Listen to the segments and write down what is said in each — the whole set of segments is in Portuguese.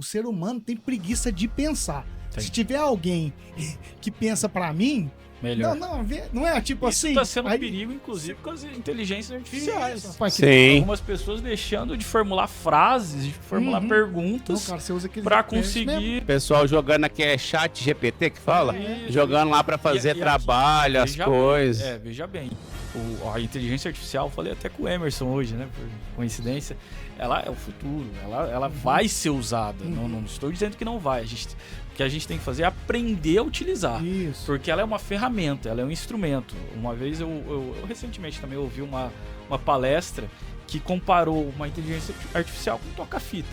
o ser humano tem preguiça de pensar. Tem. Se tiver alguém que pensa pra mim, Melhor. não é tipo Isso assim. tá sendo um aí- perigo, inclusive, com as inteligências artificiais. Isso, rapaz, que- Sim. Algumas pessoas deixando de formular frases, de formular Não, perguntas cara, você usa aquele pra GPS mesmo. conseguir. Pessoal jogando aqui é chat GPT que fala? Isso. Jogando lá pra fazer E trabalho, as veja coisas. Bem, veja bem. A inteligência artificial, eu falei até com o Emerson hoje, né? Por coincidência. Ela é o futuro. Ela vai ser usada. Não estou dizendo que não vai. O que a gente tem que fazer é aprender a utilizar. Isso. Porque ela é uma ferramenta, ela é um instrumento. Uma vez eu recentemente também ouvi uma palestra que comparou uma inteligência artificial com um toca-fita.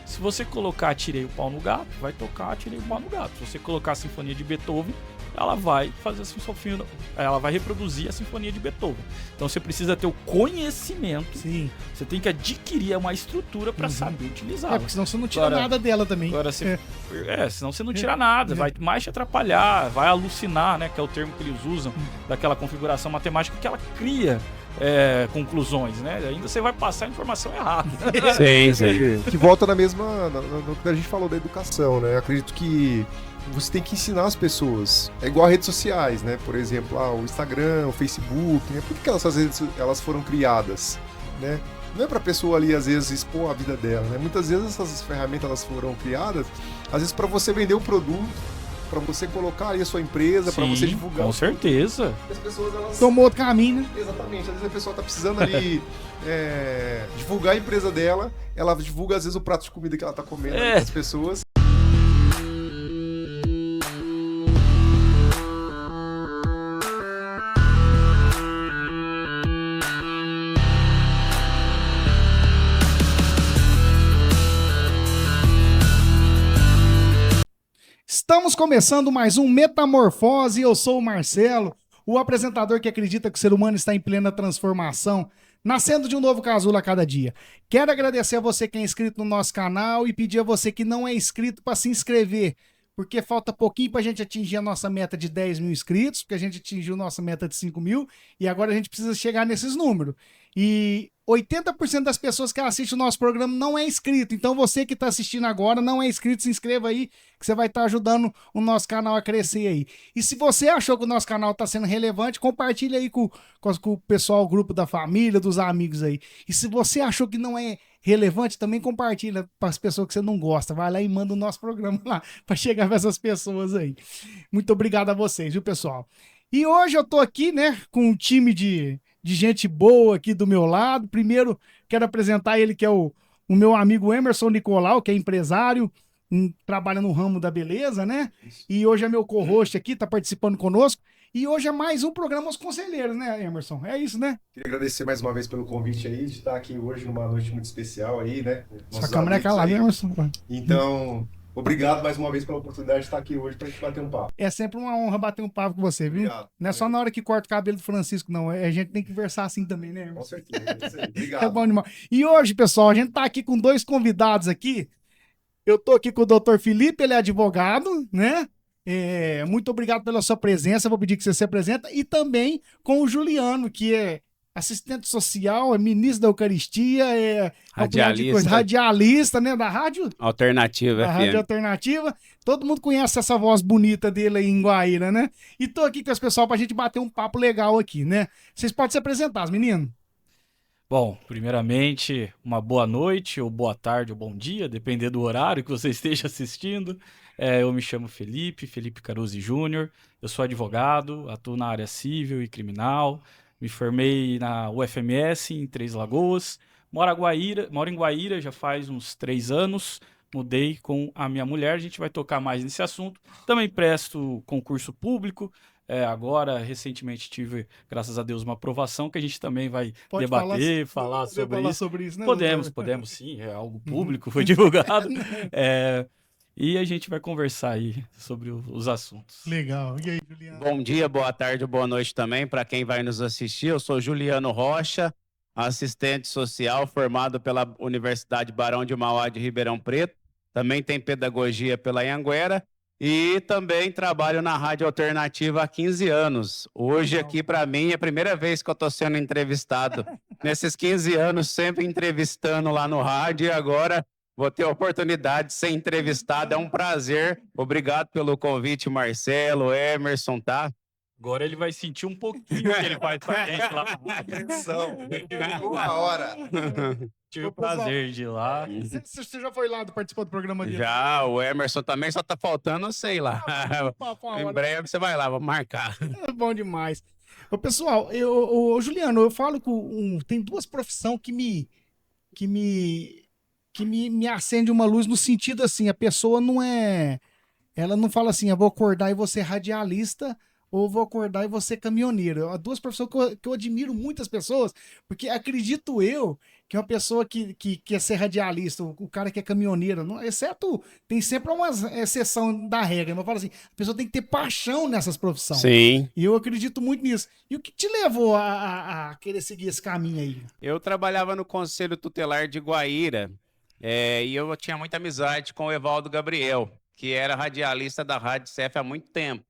Se você colocar Atirei o Pau no Gato, vai tocar Atirei o Pau no Gato. Se você colocar a Sinfonia de Beethoven, ela vai fazer ela vai reproduzir a Sinfonia de Beethoven. Então você precisa ter o conhecimento, Sim. você tem que adquirir uma estrutura para saber utilizá-la. Porque senão você não tira Agora- nada dela também. Agora, senão você não tira nada, vai mais te atrapalhar, vai alucinar, né? Que é o termo que eles usam, daquela configuração matemática que ela cria conclusões, né? Ainda você vai passar a informação errada. Sim. Que volta na mesma. No que a gente falou da educação, né? Eu acredito que você tem que ensinar as pessoas. É igual a redes sociais, né? Por exemplo, o Instagram, o Facebook, né? Por que essas redes elas foram criadas, né? Não é pra pessoa ali, às vezes, expor a vida dela, né? Muitas vezes essas ferramentas elas foram criadas, às vezes, para você vender um produto, para você colocar aí a sua empresa, para você divulgar. Com certeza. As pessoas, elas... Tomou outro caminho, né? Exatamente, às vezes a pessoa tá precisando ali divulgar a empresa dela, ela divulga às vezes o prato de comida que ela tá comendo para as pessoas. Estamos começando mais um Metamorfose. Eu sou o Marcelo, o apresentador que acredita que o ser humano está em plena transformação, nascendo de um novo casulo a cada dia. Quero agradecer a você que é inscrito no nosso canal e pedir a você que não é inscrito para se inscrever, porque falta pouquinho para a gente atingir a nossa meta de 10 mil inscritos, porque a gente atingiu a nossa meta de 5 mil e agora a gente precisa chegar nesses números. E 80% das pessoas que assistem o nosso programa não é inscrito. Então você que está assistindo agora não é inscrito, se inscreva aí que você vai estar ajudando o nosso canal a crescer aí. E se você achou que o nosso canal está sendo relevante, compartilha aí com o pessoal, o grupo da família, dos amigos aí. E se você achou que não é relevante, também compartilha para as pessoas que você não gosta. Vai lá e manda o nosso programa lá para chegar para essas pessoas aí. Muito obrigado a vocês, viu, pessoal? E hoje eu tô aqui, né, com um time de gente boa aqui do meu lado. Primeiro, quero apresentar ele, que é o meu amigo Emerson Nicolau, que é empresário, trabalha no ramo da beleza, né? E hoje é meu co-host aqui, tá participando conosco. E hoje é mais um programa Os Conselheiros, né, Emerson? É isso, né? Queria agradecer mais uma vez pelo convite aí, de estar aqui hoje numa noite muito especial aí, né? Sua câmera é calada, Emerson. Então, obrigado mais uma vez pela oportunidade de estar aqui hoje pra gente bater um papo. É sempre uma honra bater um papo com você, viu? Obrigado. Não é só na hora que corta o cabelo do Francisco, não. A gente tem que conversar assim também, né, Com Emerson? certeza. É isso aí. Obrigado. É bom demais. E hoje, pessoal, a gente tá aqui com dois convidados aqui. Eu tô aqui com o Dr. Felipe, ele é advogado, né? Muito obrigado pela sua presença, vou pedir que você se apresenta. E também com o Juliano, que é assistente social, é ministro da Eucaristia, radialista, né? Da rádio Alternativa da Rádio FM. Alternativa. Todo mundo conhece essa voz bonita dele aí em Guaíra, né? E tô aqui com os pessoal pra gente bater um papo legal aqui, né? Vocês podem se apresentar, os meninos? Bom, primeiramente, uma boa noite, ou boa tarde, ou bom dia, dependendo do horário que você esteja assistindo. Eu me chamo Felipe Caruzi Júnior, eu sou advogado, atuo na área civil e criminal, me formei na UFMS em Três Lagoas, moro em Guaíra já faz uns 3 anos, mudei com a minha mulher, a gente vai tocar mais nesse assunto. Também presto concurso público. Agora, recentemente, tive, graças a Deus, uma aprovação que a gente também vai debater, falar sobre isso. Né, Podemos sim, é algo público, foi divulgado. E a gente vai conversar aí sobre os assuntos. Legal. E aí, Juliano? Bom dia, boa tarde, boa noite também para quem vai nos assistir. Eu sou Juliano Rocha, assistente social formado pela Universidade Barão de Mauá de Ribeirão Preto. Também tem pedagogia pela Anhanguera. E também trabalho na Rádio Alternativa há 15 anos. Hoje aqui, para mim, é a primeira vez que eu estou sendo entrevistado. Nesses 15 anos, sempre entrevistando lá no rádio e agora vou ter a oportunidade de ser entrevistado. É um prazer. Obrigado pelo convite, Marcelo, Emerson, tá? Agora ele vai sentir um pouquinho que ele faz pra gente lá. Atenção, uma hora. Tive o Ô, pessoal, prazer de ir lá. Você já foi lá, participou do programa dele? Já, o Emerson também, só tá faltando, sei lá. Papo uma Em hora. breve você vai lá, vou marcar. É bom demais. Ô, pessoal, ô, Juliano, eu falo que tem duas profissões que me, me acende uma luz no sentido assim, a pessoa não é, ela não fala assim, eu vou acordar e vou ser radialista ou vou acordar e vou ser caminhoneiro. Há duas profissões que eu admiro muitas pessoas, porque acredito eu que uma pessoa que quer ser radialista, o cara que é caminhoneiro, exceto, tem sempre uma exceção da regra, mas eu falo assim, a pessoa tem que ter paixão nessas profissões. Sim. E eu acredito muito nisso. E o que te levou a querer seguir esse caminho aí? Eu trabalhava no Conselho Tutelar de Guaíra, e eu tinha muita amizade com o Evaldo Gabriel, que era radialista da Rádio CF há muito tempo.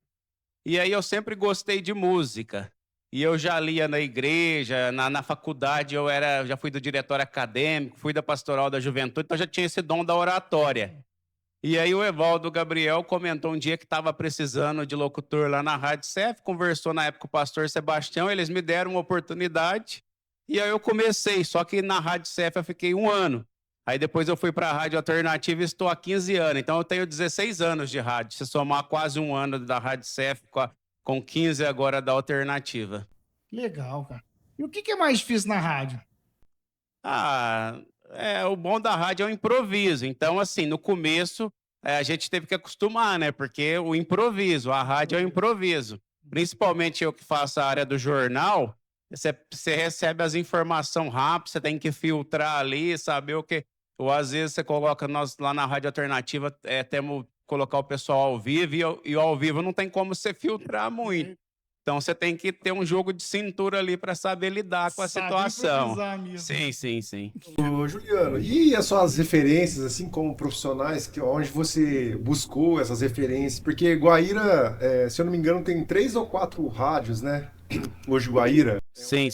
E aí eu sempre gostei de música. E eu já lia na igreja, na faculdade já fui do diretório acadêmico, fui da pastoral da juventude, então já tinha esse dom da oratória. E aí o Evaldo Gabriel comentou um dia que estava precisando de locutor lá na Rádio CF, conversou na época com o pastor Sebastião, eles me deram uma oportunidade, e aí eu comecei, só que na Rádio CF eu fiquei 1 ano. Aí depois eu fui para a Rádio Alternativa e estou há 15 anos, então eu tenho 16 anos de rádio, se somar quase 1 ano da Rádio CF com 15 agora da Alternativa. Legal, cara. E o que é mais difícil na rádio? O bom da rádio é o improviso. Então, assim, no começo, a gente teve que acostumar, né? Porque o improviso, a rádio é o improviso. Principalmente eu que faço a área do jornal, você recebe as informações rápido, você tem que filtrar ali, saber o que... Ou às vezes você coloca nós lá na Rádio Alternativa, temos colocar o pessoal ao vivo, e ao vivo não tem como você filtrar muito. Então você tem que ter um jogo de cintura ali para saber lidar com a situação. Sim. Ô, Juliano, e as suas referências, assim, como profissionais, onde você buscou essas referências? Porque Guaíra, se eu não me engano, tem 3 ou 4 rádios, né? Hoje Guaíra. Sim.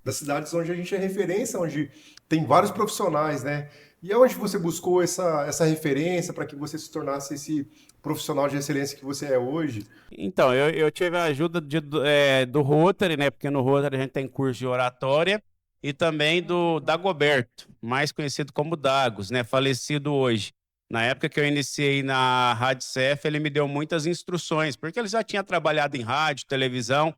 Das cidades onde a gente é referência, onde tem vários profissionais, né? E aonde você buscou essa referência para que você se tornasse esse profissional de excelência que você é hoje? Então, eu tive a ajuda do Rotary, né? Porque no Rotary a gente tem curso de oratória, e também do Dagoberto, mais conhecido como Dagos, né? Falecido hoje. Na época que eu iniciei na Rádio CF, ele me deu muitas instruções, porque ele já tinha trabalhado em rádio, televisão,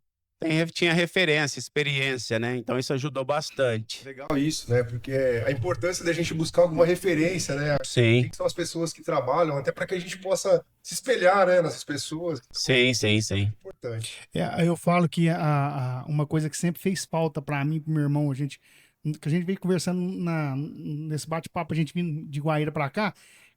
tinha referência, experiência, né? Então isso ajudou bastante. Legal isso, né? Porque a importância da gente buscar alguma referência, né? Sim. Quem são as pessoas que trabalham, até para que a gente possa se espelhar, né, nessas pessoas. Sim. Importante. Eu falo que uma coisa que sempre fez falta para mim e pro meu irmão, que a gente veio conversando nesse bate-papo, a gente vindo de Guaíra para cá,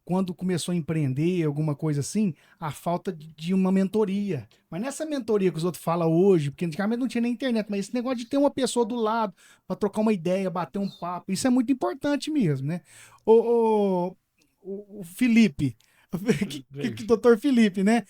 quando começou a empreender, alguma coisa assim, a falta de uma mentoria. Mas nessa mentoria que os outros falam hoje, porque antigamente não tinha nem internet, mas esse negócio de ter uma pessoa do lado para trocar uma ideia, bater um papo, isso é muito importante mesmo, né? O Felipe, doutor Felipe, né?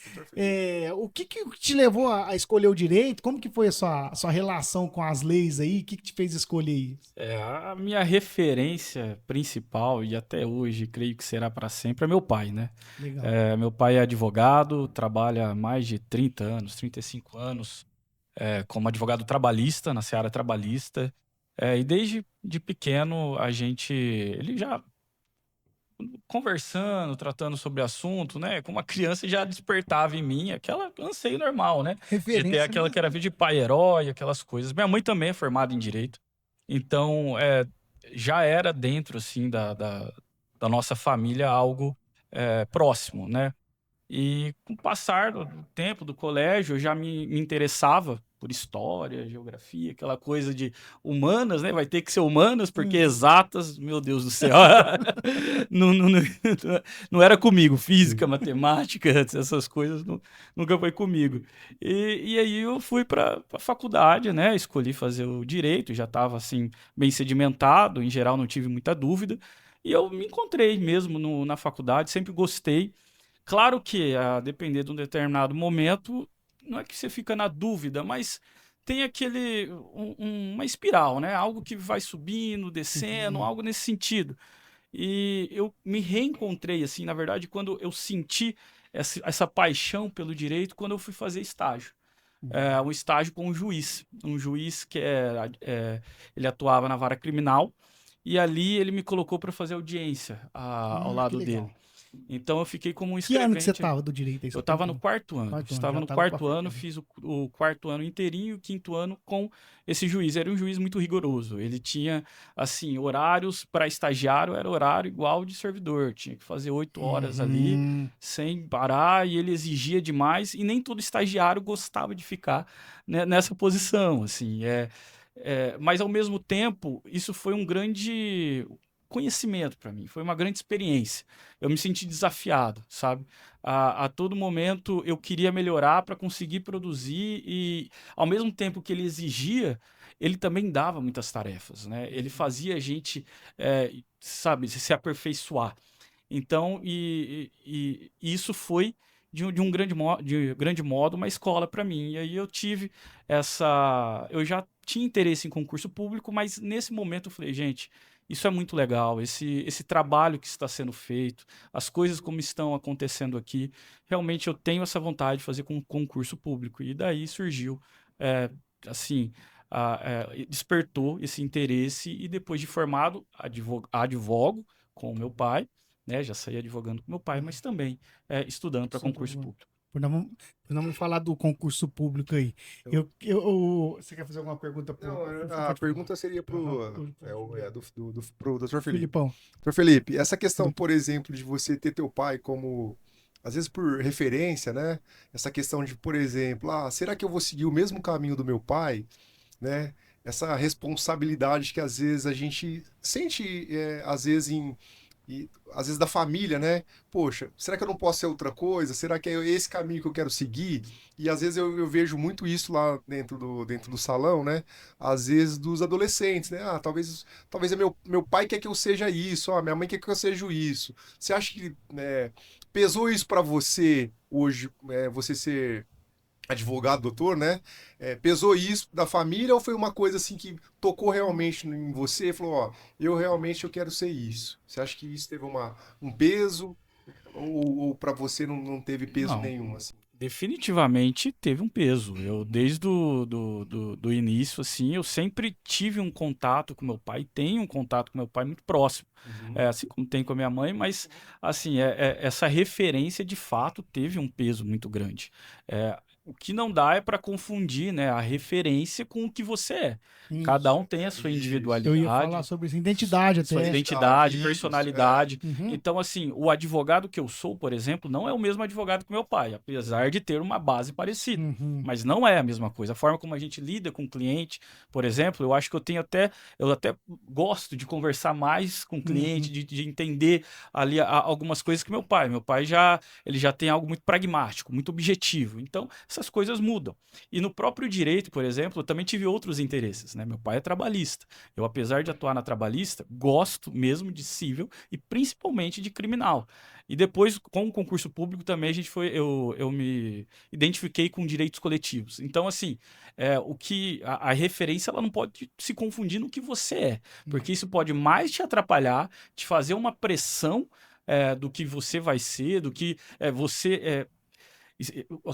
O que te levou a escolher o direito? Como que foi a sua relação com as leis aí? O que te fez escolher isso? A minha referência principal, e até hoje creio que será para sempre, é meu pai, né? Legal. Meu pai é advogado, trabalha há mais de 30 anos, 35 anos, como advogado trabalhista, na seara trabalhista. E desde de pequeno ele já conversando, tratando sobre assunto, né? Como uma criança já despertava em mim aquela anseio normal, né? De ter aquela que era de pai-herói, aquelas coisas. Minha mãe também é formada em Direito. Então, já era dentro, assim, da nossa família algo próximo, né? E com o passar do tempo do colégio, eu já me interessava por história, geografia, aquela coisa de humanas, né? Vai ter que ser humanas, porque exatas, meu Deus do céu, não era comigo. Física, matemática, essas coisas nunca foi comigo. E aí eu fui para a faculdade, né? Escolhi fazer o direito, já estava assim bem sedimentado, em geral não tive muita dúvida. E eu me encontrei mesmo na faculdade, sempre gostei. Claro que, a depender de um determinado momento, não é que você fica na dúvida, mas tem uma espiral, né? Algo que vai subindo, descendo, algo nesse sentido. E eu me reencontrei, assim, na verdade, quando eu senti essa paixão pelo direito, quando eu fui fazer estágio. Um estágio com um juiz que ele atuava na vara criminal, e ali ele me colocou para fazer audiência ao Que lado legal. dele. Então eu fiquei como um Que ano que você escrevente. tava do direito aí? Eu estava no quarto ano. Quarto ano, Estava já no tava quarto pra ano, frente. fiz o quarto ano inteirinho e o quinto ano com esse juiz. Era um juiz muito rigoroso. Ele tinha, assim, horários para estagiário, era horário igual de servidor. Tinha que fazer 8 horas ali, sem parar, e ele exigia demais. E nem todo estagiário gostava de ficar, né, nessa posição, assim. Mas, ao mesmo tempo, isso foi um grande conhecimento para mim. Foi uma grande experiência. Eu me senti desafiado, sabe? A todo momento eu queria melhorar para conseguir produzir e, ao mesmo tempo que ele exigia, ele também dava muitas tarefas, né? Ele fazia a gente, sabe, se aperfeiçoar. Então, e isso foi de um grande modo uma escola para mim. E aí eu tive eu já tinha interesse em concurso público, mas nesse momento eu falei, gente, isso é muito legal, esse trabalho que está sendo feito, as coisas como estão acontecendo aqui, realmente eu tenho essa vontade de fazer com concurso público. E daí surgiu, assim, despertou esse interesse e depois de formado, advogo com o meu pai, né? Já saí advogando com meu pai, mas também estudando para concurso público. Por não me falar do concurso público aí. Você quer fazer alguma pergunta pro... Não, a pergunta seria pro Dr. Felipe. Filipão. Dr. Felipe, essa questão, por exemplo, de você ter teu pai como, às vezes por referência, né? Essa questão de, por exemplo, será que eu vou seguir o mesmo caminho do meu pai, né? Essa responsabilidade que às vezes a gente sente, às vezes às vezes da família, né? Poxa, será que eu não posso ser outra coisa? Será que é esse caminho que eu quero seguir? E às vezes eu vejo muito isso lá dentro do salão, né? Às vezes dos adolescentes, né? Talvez é meu pai quer que eu seja isso, minha mãe quer que eu seja isso. Você acha que pesou isso para você hoje, você ser advogado, doutor, né? Pesou isso da família ou foi uma coisa assim que tocou realmente em você e falou, eu realmente quero ser isso? Você acha que isso teve um peso ou para você não teve peso Não. nenhum, assim? Definitivamente teve um peso. Eu, desde do início, assim, eu sempre tive um contato com meu pai, tenho um contato com meu pai muito próximo, assim como tem com a minha mãe, mas, assim, essa referência, de fato, teve um peso muito grande. O que não dá é para confundir, né, a referência com o que você é. Isso. Cada um tem a sua individualidade. Eu ia falar sobre isso, identidade até. Sua identidade, Isso, personalidade. Uhum. Então, assim, o advogado que eu sou, por exemplo, não é o mesmo advogado que meu pai, apesar de ter uma base parecida. Uhum. Mas não é a mesma coisa. A forma como a gente lida com o cliente, por exemplo, eu acho que eu até gosto de conversar mais com o cliente, de entender ali algumas coisas que meu pai. Meu pai ele já tem algo muito pragmático, muito objetivo. Então, essas coisas mudam. E no próprio direito, por exemplo, eu também tive outros interesses, né? Meu pai é trabalhista. Eu, apesar de atuar na trabalhista, gosto mesmo de civil e principalmente de criminal. E depois, com o concurso público também, eu me identifiquei com direitos coletivos. Então, assim, a referência ela não pode se confundir no que você é, porque isso pode mais te atrapalhar, te fazer uma pressão do que você vai ser, do que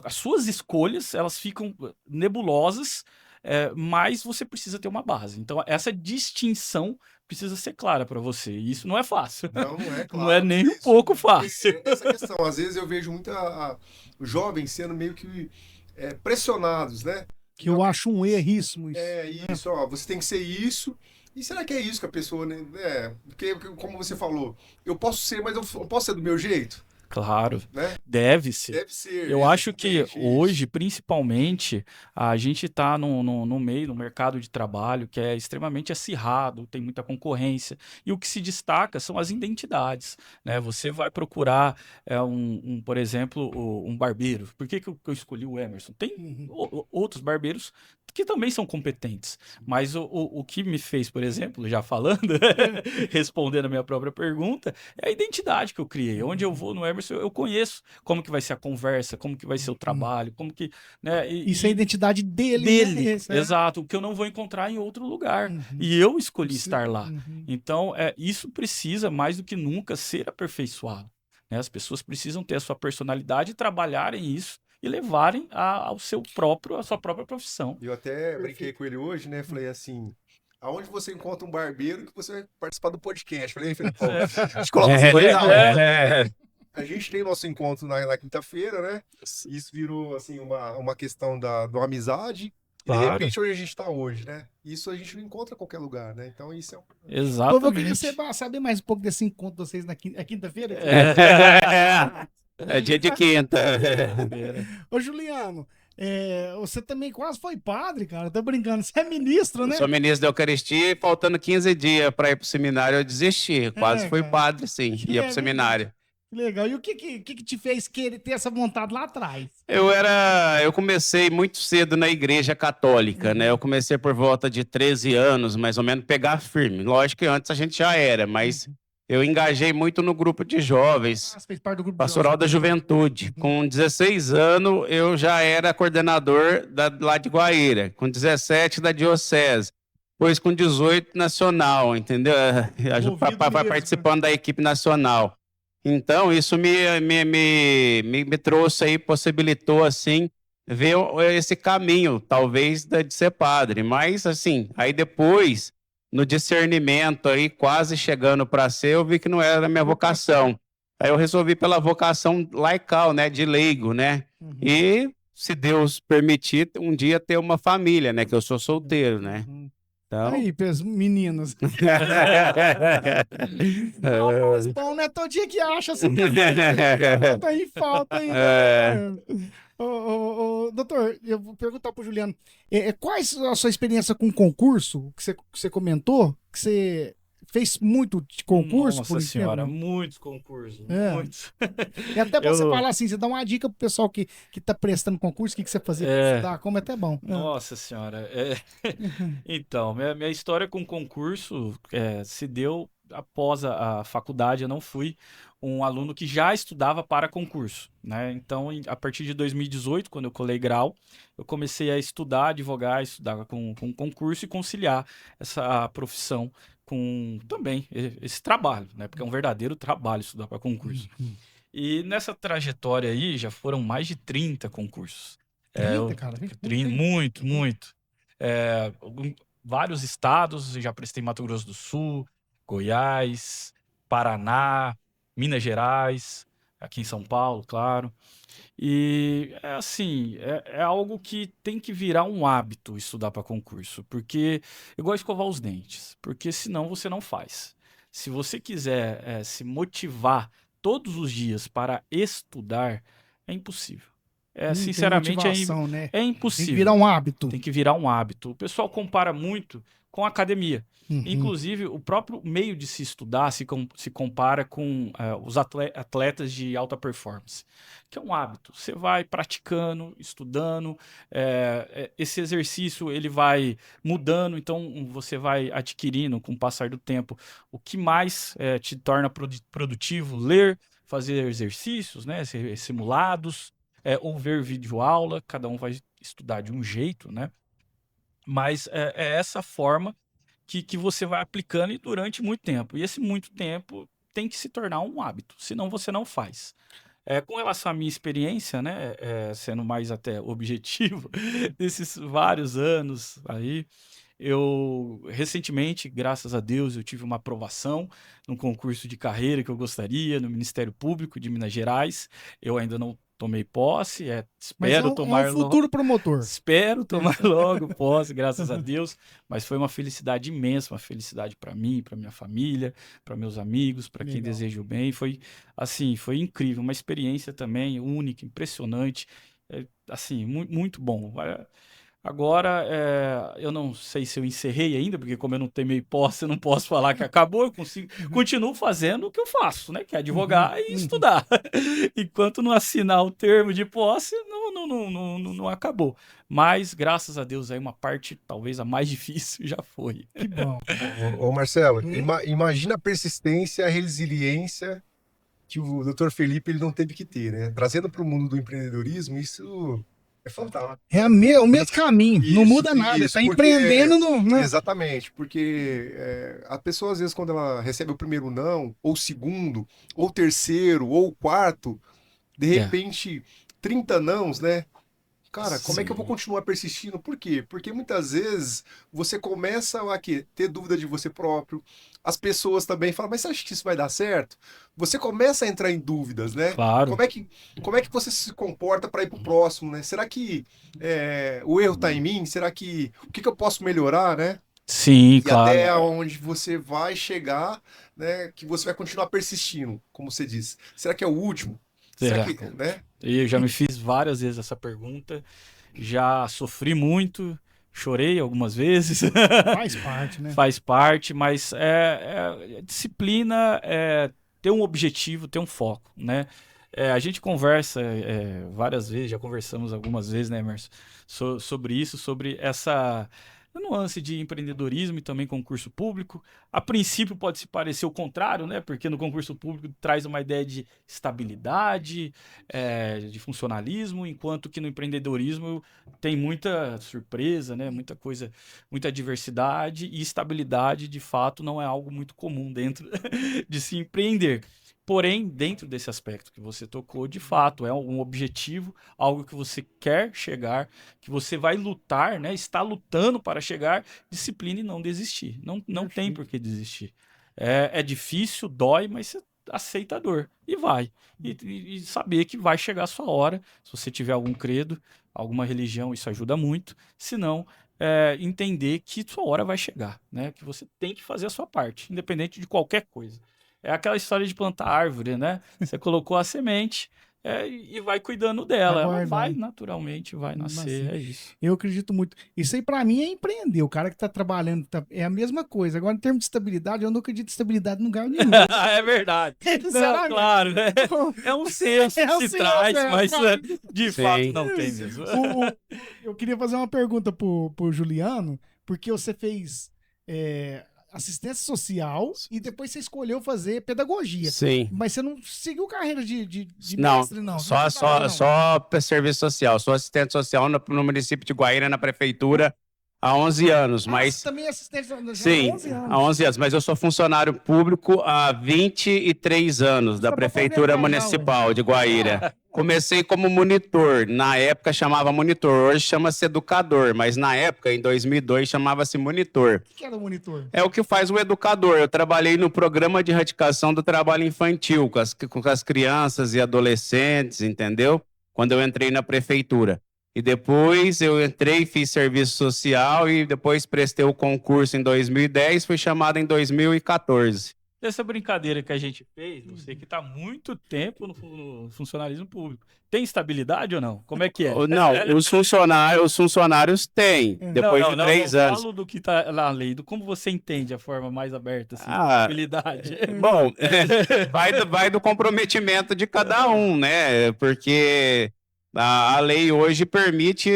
as suas escolhas, elas ficam nebulosas, mas você precisa ter uma base. Então, essa distinção precisa ser clara para você. E isso não é fácil. Não é claro. Não é nem um pouco fácil. Essa questão, às vezes eu vejo muita jovens sendo meio que pressionados, né? Que eu acho um erríssimo isso. Isso, você tem que ser isso. E será que é isso que a pessoa, né? Porque, como você falou, eu posso ser, mas eu posso ser do meu jeito? Claro, Né? deve ser. Deve ser. Eu acho que exatamente hoje, principalmente, a gente está no mercado de trabalho que é extremamente acirrado, tem muita concorrência, e o que se destaca são as identidades, né? Você vai procurar, por exemplo, um barbeiro. Por que eu escolhi o Emerson? Tem outros barbeiros que também são competentes, mas o que me fez, por exemplo, já falando, respondendo a minha própria pergunta, é a identidade que eu criei. Onde eu vou no Emerson, conversou, eu conheço como que vai ser a conversa, como que vai ser o trabalho, como que, né? Isso é a identidade dele. Dele, Né? Esse, é. exato, o que eu não vou encontrar em outro lugar. Uhum. E eu escolhi Você- estar lá. Uhum. Então, isso precisa, mais do que nunca, ser aperfeiçoado. Né? As pessoas precisam ter a sua personalidade, trabalharem isso e levarem a sua própria profissão. Eu até brinquei com ele hoje, né? Falei assim: aonde você encontra um barbeiro que você vai participar do podcast? Falei, Felipão, a gente coloca os dois na hora. A gente tem nosso encontro na quinta-feira, né? Isso virou, assim, uma questão de uma amizade. E, de Claro. repente, onde a gente tá hoje, né? Isso a gente não encontra em qualquer lugar, né? Então, isso é um... Povo, eu Exatamente. queria saber mais um pouco desse encontro de vocês na quinta-feira. É dia de quinta. Ô, Juliano, você também quase foi padre, cara. Tô brincando. Você é ministro, né? Sou ministro da Eucaristia e faltando 15 dias para ir pro seminário, eu desisti. Quase fui cara. padre, sim. Ia pro seminário. Que legal. E o que te fez querer ter essa vontade lá atrás? Eu comecei muito cedo na igreja católica, né? Eu comecei por volta de 13 anos, mais ou menos, pegar firme. Lógico que antes a gente já era, mas eu engajei muito no grupo de jovens, Você fez parte do grupo de Pastoral da Juventude. Com 16 anos, eu já era coordenador lá de Guaíra. Com 17, da Diocese. Depois, com 18, nacional, entendeu? Vai participando da equipe nacional. Então, isso me trouxe aí, possibilitou, assim, ver esse caminho, talvez, de ser padre. Mas, assim, aí depois, no discernimento aí, quase chegando para ser, eu vi que não era a minha vocação. Aí eu resolvi pela vocação laical, né, de leigo, né? E, se Deus permitir, um dia ter uma família, né? Que eu sou solteiro, né? Então... Aí, meninos. Bom, não é todo dia que acha assim. Tá aí, falta aí. Doutor, eu vou perguntar pro Juliano. Quais a sua experiência com concurso que você comentou? Que você fez muito de concurso? Nossa senhora, muitos concursos. Muitos. E até pra você falar assim, você dá uma dica pro pessoal que tá prestando concurso, o que você fazia pra estudar, como é até bom. Nossa senhora. Então, minha história com concurso se deu após a faculdade. Eu não fui um aluno que já estudava para concurso, né? Então, a partir de 2018, quando eu colei grau, eu comecei a estudar, advogar, estudar com concurso e conciliar essa profissão com também esse trabalho, né? Porque é um verdadeiro trabalho estudar para concurso. E nessa trajetória aí já foram mais de 30 concursos. 30, cara? Muito. Vários estados, já prestei Mato Grosso do Sul, Goiás, Paraná, Minas Gerais, aqui em São Paulo, claro. E assim, é algo que tem que virar um hábito estudar para concurso, porque eu gosto de escovar os dentes, porque senão você não faz. Se você quiser se motivar todos os dias para estudar, é impossível. Sinceramente, né? é impossível. Tem que virar um hábito. Tem que virar um hábito. O pessoal compara muito com a academia. Inclusive, o próprio meio de se estudar se compara com os atletas de alta performance, que é um hábito. Você vai praticando, estudando, esse exercício ele vai mudando, então você vai adquirindo, com o passar do tempo, o que mais te torna produtivo, ler, fazer exercícios, né, simulados, ou ver videoaula, cada um vai estudar de um jeito, né? Mas é essa forma que você vai aplicando e durante muito tempo. E esse muito tempo tem que se tornar um hábito, senão você não faz. Com relação à minha experiência, né, sendo mais até objetivo, desses vários anos aí, eu recentemente, graças a Deus, eu tive uma aprovação num concurso de carreira que eu gostaria, no Ministério Público de Minas Gerais. Eu ainda não tomei posse, espero tomar logo. Futuro promotor. Espero tomar logo posse, graças a Deus. Mas foi uma felicidade imensa, uma felicidade para mim, para minha família, para meus amigos, para quem deseja o bem. Foi assim, foi incrível, uma experiência também única, impressionante, assim, muito bom. Agora, eu não sei se eu encerrei ainda, porque como eu não tomei posse, eu não posso falar que acabou, eu continuo fazendo o que eu faço, né? Que é advogar e estudar. Enquanto não assinar o termo de posse, não acabou. Mas, graças a Deus, aí uma parte, talvez a mais difícil, já foi. Que bom. Ô Marcelo, imagina a persistência, a resiliência que o Dr. Felipe ele não teve que ter, né? Trazendo para o mundo do empreendedorismo, isso é fantástico. É o mesmo caminho, não muda nada. Isso, Tá porque- empreendendo né? Exatamente, porque a pessoa, às vezes, quando ela recebe o primeiro não, ou o segundo, ou o terceiro, ou o quarto, de repente, 30 nãos, né? Cara, como é que eu vou continuar persistindo? Por quê? Porque muitas vezes você começa a ter dúvida de você próprio. As pessoas também falam, mas você acha que isso vai dar certo? Você começa a entrar em dúvidas, né? Claro. Como é que você se comporta para ir pro próximo, né? Será que o erro tá em mim? Será que o que eu posso melhorar, né? Sim, E claro. até onde você vai chegar, né? Que você vai continuar persistindo, como você disse. Será que é o último? Será que, né? Eu já me fiz várias vezes essa pergunta, já sofri muito, chorei algumas vezes. Faz parte, né? Faz parte, mas disciplina é ter um objetivo, ter um foco, né? A gente conversa várias vezes, já conversamos algumas vezes, né, Emerson, sobre isso, sobre essa nuance de empreendedorismo e também concurso público. A princípio pode se parecer o contrário, né? Porque no concurso público traz uma ideia de estabilidade, de funcionalismo, enquanto que no empreendedorismo tem muita surpresa, né? Muita coisa, muita diversidade e estabilidade, de fato, não é algo muito comum dentro de se empreender. Porém, dentro desse aspecto que você tocou, de fato, é um objetivo, algo que você quer chegar, que você vai lutar, né? Está lutando para chegar, disciplina e não desistir. Não tem por que desistir. É difícil, dói, mas você aceita a dor e vai. E saber que vai chegar a sua hora. Se você tiver algum credo, alguma religião, isso ajuda muito. Se não, entender que sua hora vai chegar, né? Que você tem que fazer a sua parte, independente de qualquer coisa. É aquela história de plantar árvore, né? Você colocou a semente e vai cuidando dela. Ela vai, naturalmente, vai nascer. É isso. Eu acredito muito. Isso aí, pra mim, é empreender. O cara que tá trabalhando é a mesma coisa. Agora, em termos de estabilidade, eu não acredito em estabilidade em lugar nenhum. É verdade. Não, claro, né? É um senso que se traz, mas de fato não tem mesmo. Eu queria fazer uma pergunta pro Juliano, porque você fez assistência social e depois você escolheu fazer pedagogia. Sim. Mas você não seguiu carreira de Não, mestre, não. só serviço social. Sou assistente social no município de Guaíra, na prefeitura, há 11 anos. Mas você também é assistente social sim, há 11 anos. há 11 anos. Mas eu sou funcionário público há 23 anos da prefeitura municipal de Guaíra. Comecei como monitor. Na época chamava monitor, hoje chama-se educador. Mas na época, em 2002, chamava-se monitor. O que era monitor? É o que faz o educador. Eu trabalhei no programa de erradicação do trabalho infantil com as crianças e adolescentes, entendeu? Quando eu entrei na prefeitura. E depois eu entrei, fiz serviço social e depois prestei o concurso em 2010, fui chamado em 2014. Essa brincadeira que a gente fez, você que está há muito tempo no funcionalismo público, tem estabilidade ou não? Como é que é? Não, os funcionários têm, depois de 3 anos. Eu falo do que está na lei, do como você entende a forma mais aberta, assim, estabilidade. Bom, vai do comprometimento de cada um, né? Porque a lei hoje permite,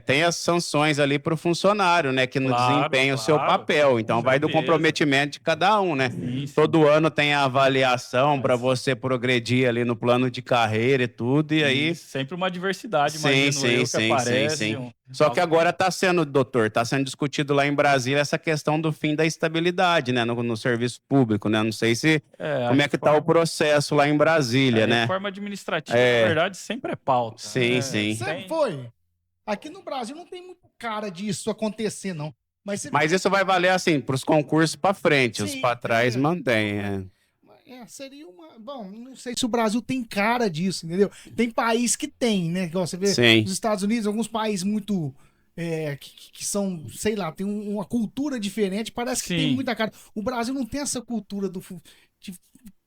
tem as sanções ali para o funcionário, né? Que não desempenha o seu papel. Então, vai do comprometimento de cada um, né? Sim. Todo ano tem a avaliação para você progredir ali no plano de carreira e tudo, e aí... Sempre uma diversidade, imagino que aparece. Sim. Só que agora está sendo discutido lá em Brasília essa questão do fim da estabilidade, né? No serviço público, né? Não sei se como é que está o processo lá em Brasília, né? A reforma administrativa, na verdade, sempre é pauta. Sim. Sempre foi. Aqui no Brasil não tem muito cara disso acontecer, não. Mas isso vai valer, assim, para os concursos para frente. Os para trás mantém, seria uma... Bom, não sei se o Brasil tem cara disso, entendeu? Tem país que tem, né? Você vê os Estados Unidos, alguns países muito... que são, sei lá, tem uma cultura diferente, parece que tem muita cara. O Brasil não tem essa cultura de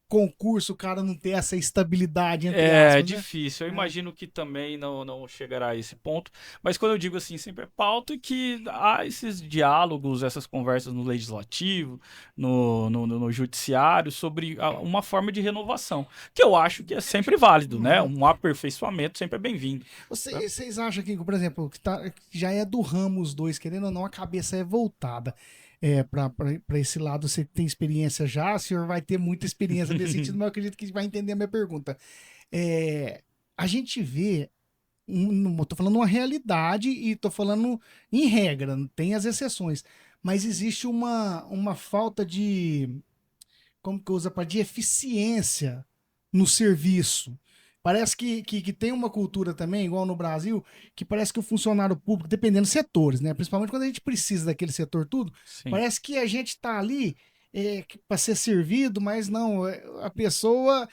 concurso, o cara não ter essa estabilidade entre aspas, né? Difícil. Eu imagino que também não chegará a esse ponto. Mas quando eu digo assim, sempre é pauta que há esses diálogos, essas conversas no legislativo, no judiciário, sobre uma forma de renovação. Que eu acho que é sempre válido, né? Um aperfeiçoamento sempre é bem-vindo. Vocês acham que, por exemplo, que já é do ramo os dois, querendo ou não, a cabeça é voltada. para esse lado, você tem experiência já, o senhor vai ter muita experiência nesse sentido, mas eu acredito que vai entender a minha pergunta. A gente vê, tô falando uma realidade e tô falando em regra, tem as exceções, mas existe uma falta de, como que usa, de eficiência no serviço. Parece que tem uma cultura também, igual no Brasil, que parece que o funcionário público, dependendo dos setores, né? Principalmente quando a gente precisa daquele setor tudo, Sim. parece que a gente tá ali para ser servido, mas não, a pessoa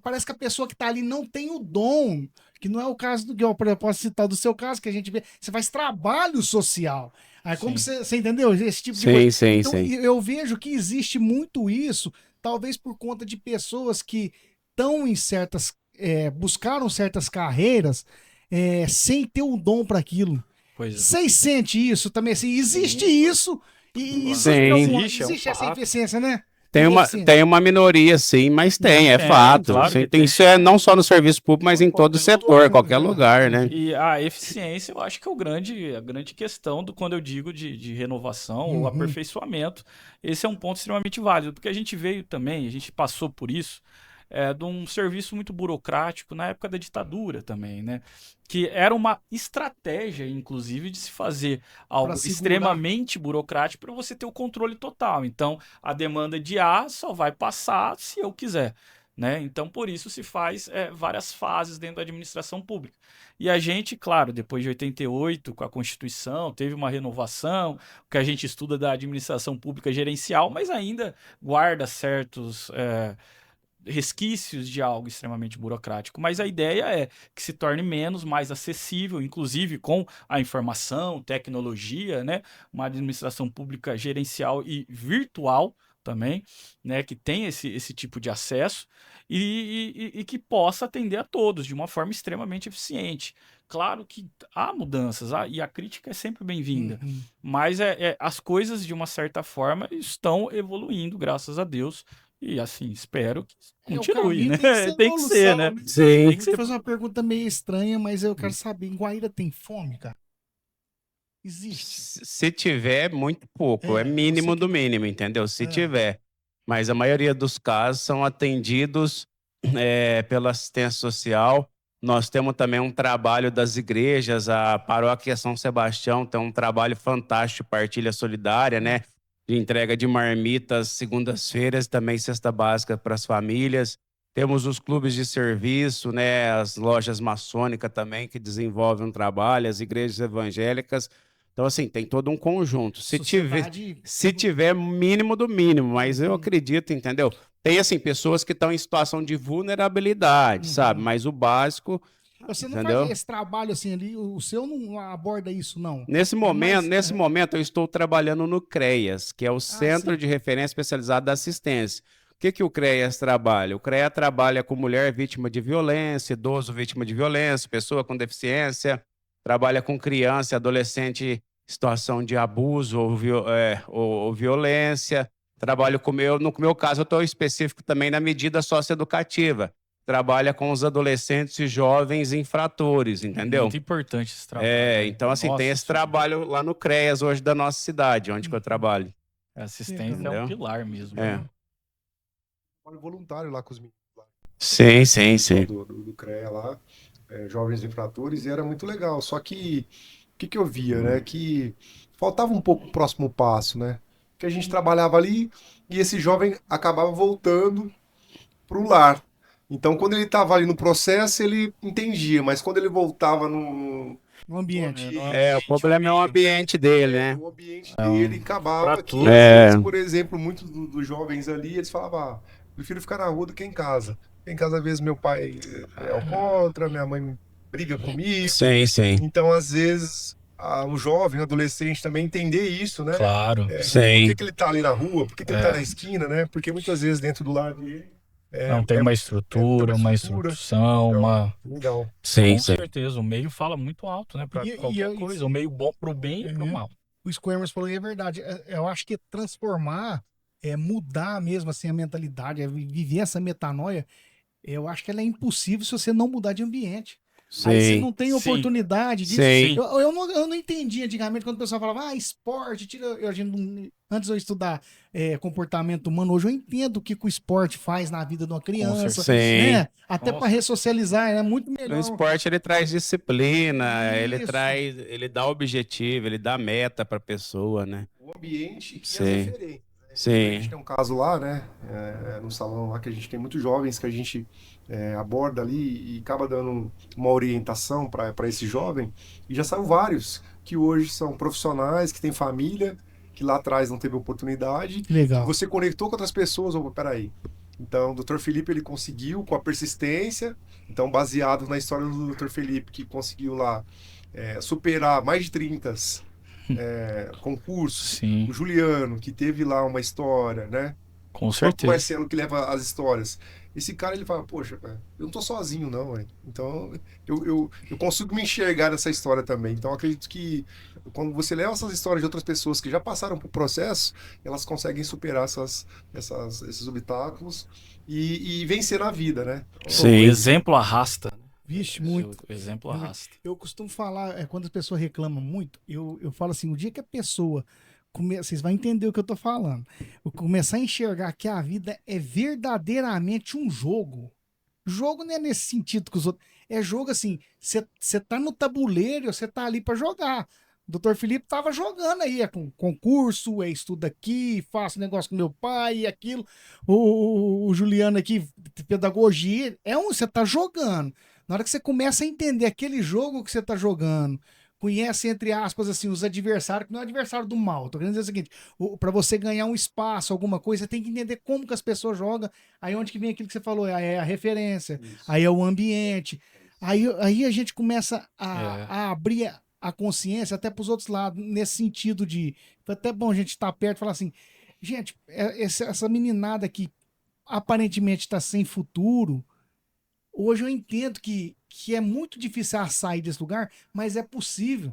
parece que a pessoa que tá ali não tem o dom, que não é o caso do que eu posso citar do seu caso, que a gente vê, você faz trabalho social. Aí como você entendeu? Esse tipo de coisa. Sim, Então, sim. eu vejo que existe muito isso, talvez por conta de pessoas que estão em buscaram certas carreiras sem ter o dom para aquilo. Pois é. Vocês sentem isso também? Assim, existe isso e existe essa fato. eficiência, né? Tem uma minoria, sim, mas é fato. claro que tem. Isso é não só no serviço público, mas em todo o setor, qualquer lugar, né? E a eficiência, eu acho que é a grande questão quando eu digo de renovação ou aperfeiçoamento. Esse é um ponto extremamente válido, porque a gente passou por isso, de um serviço muito burocrático na época da ditadura também, né? Que era uma estratégia, inclusive, de se fazer algo extremamente burocrático para você ter o controle total. Então, a demanda de A só vai passar se eu quiser, né? Então, por isso se faz várias fases dentro da administração pública. E a gente, claro, depois de 88, com a Constituição, teve uma renovação, o que a gente estuda da administração pública gerencial, mas ainda guarda certos resquícios de algo extremamente burocrático, mas a ideia é que se torne mais acessível, inclusive com a informação, tecnologia, né? Uma administração pública gerencial e virtual também, né? Que tem esse tipo de acesso e que possa atender a todos de uma forma extremamente eficiente. Claro que há mudanças, e a crítica é sempre bem-vinda, mas as coisas, de uma certa forma, estão evoluindo, graças a Deus. E assim, espero que continue, né? Tem que ser, né? Sim. Tem que fazer uma pergunta meio estranha, mas eu quero saber, em Guaíra tem fome, cara? Existe? Se tiver, muito pouco. É mínimo do mínimo, entendeu? Se tiver. Mas a maioria dos casos são atendidos pela assistência social. Nós temos também um trabalho das igrejas, a Paróquia São Sebastião tem um trabalho fantástico de partilha solidária, né? De entrega de marmitas segundas-feiras, também cesta básica para as famílias. Temos os clubes de serviço, né, as lojas maçônicas também que desenvolvem um trabalho, as igrejas evangélicas. Então, assim, tem todo um conjunto. Se tiver mínimo do mínimo, mas eu acredito, entendeu? Tem, assim, pessoas que estão em situação de vulnerabilidade, sabe? Mas o básico... Você não faz esse trabalho assim ali, o seu não aborda isso, não? Nesse momento, eu estou trabalhando no CREAS, que é o Centro de Referência Especializado da Assistência. O que o CREAS trabalha? O CREAS trabalha com mulher vítima de violência, idoso vítima de violência, pessoa com deficiência, trabalha com criança e adolescente em situação de abuso ou violência. Trabalho no meu caso, eu estou específico também na medida socioeducativa. Trabalha com os adolescentes e jovens infratores, entendeu? Muito importante esse trabalho. Então, assim, tem esse trabalho lá no CREAS hoje da nossa cidade, onde que eu trabalho. A assistência é um pilar mesmo. Trabalho voluntário lá com os meninos. Sim. Do CREA lá, jovens infratores, e era muito legal. Só que, o que eu via, né? Que faltava um pouco o próximo passo, né? Que a gente trabalhava ali e esse jovem acabava voltando para o lar. Então, quando ele estava ali no processo, ele entendia, mas quando ele voltava no ambiente. O problema é o ambiente dele, né? O ambiente dele acabava que, por exemplo, muitos dos jovens ali, eles falavam, prefiro ficar na rua do que em casa. Em casa, às vezes, meu pai é alcoólatra, minha mãe briga comigo. Sim. Então, às vezes, o jovem, o adolescente também entender isso, né? Claro, sim. Por que ele tá ali na rua? Por que ele tá na esquina, né? Porque muitas vezes dentro do lar dele não tem uma estrutura, uma instrução, Legal. Sim. Com certeza, o meio fala muito alto, né? Pra qualquer coisa, o meio bom pro bem e pro mal. O Squamers falou, e é verdade. Eu acho que transformar, mudar mesmo assim a mentalidade, viver essa metanoia, eu acho que ela é impossível se você não mudar de ambiente. Aí você Sim. não tem Sim. oportunidade disso. Sim. Eu não entendi antigamente quando o pessoal falava, esporte, antes de eu estudar comportamento humano, hoje eu entendo o que o esporte faz na vida de uma criança, Sim. né? Até Com para ressocializar, é muito O melhor. esporte ele traz disciplina, Isso. ele dá objetivo, ele dá meta para a pessoa, né? O ambiente e as Sim. referências. A Sim. gente tem um caso lá, né, no salão lá que a gente tem muitos jovens que a gente aborda ali e acaba dando uma orientação para esse jovem. E já saiu vários que hoje são profissionais, que têm família, que lá atrás não teve oportunidade. Legal. Você conectou com outras pessoas, peraí. Então, o Dr. Felipe, ele conseguiu com a persistência, então baseado na história do Dr. Felipe, que conseguiu lá superar mais de 30 concursos. Sim, O Juliano, que teve lá uma história, né? com O certeza. Marcelo, que leva as histórias. Esse cara, ele fala, poxa, cara, eu não tô sozinho, não, velho. Então, eu consigo me enxergar nessa história também. Então, eu acredito que quando você leva essas histórias de outras pessoas que já passaram por processo, elas conseguem superar esses obstáculos e vencer na vida, né? O Sim. exemplo arrasta. Né? Vixe, muito. O exemplo arrasta. Eu costumo falar, quando as pessoas reclamam muito, eu falo assim, o dia que a pessoa vocês vão entender o que eu tô falando. Eu começar a enxergar que a vida é verdadeiramente um jogo. Jogo não é nesse sentido que os outros. É jogo assim, você tá no tabuleiro, você tá ali para jogar. O Dr. Felipe tava jogando aí, com concurso, estuda aqui, faço negócio com meu pai e aquilo. O Juliano aqui, pedagogia, você tá jogando. Na hora que você começa a entender aquele jogo que você tá jogando, conhece, entre aspas, assim, os adversários, que não é adversário do mal. Tô querendo dizer o seguinte, para você ganhar um espaço, alguma coisa, você tem que entender como que as pessoas jogam, aí onde que vem aquilo que você falou, é a referência, aí é o ambiente. Aí a gente começa a abrir a consciência até pros outros lados, nesse sentido de... Foi até bom a gente estar perto e falar assim, gente, essa meninada que aparentemente está sem futuro, hoje eu entendo que é muito difícil sair desse lugar, mas é possível.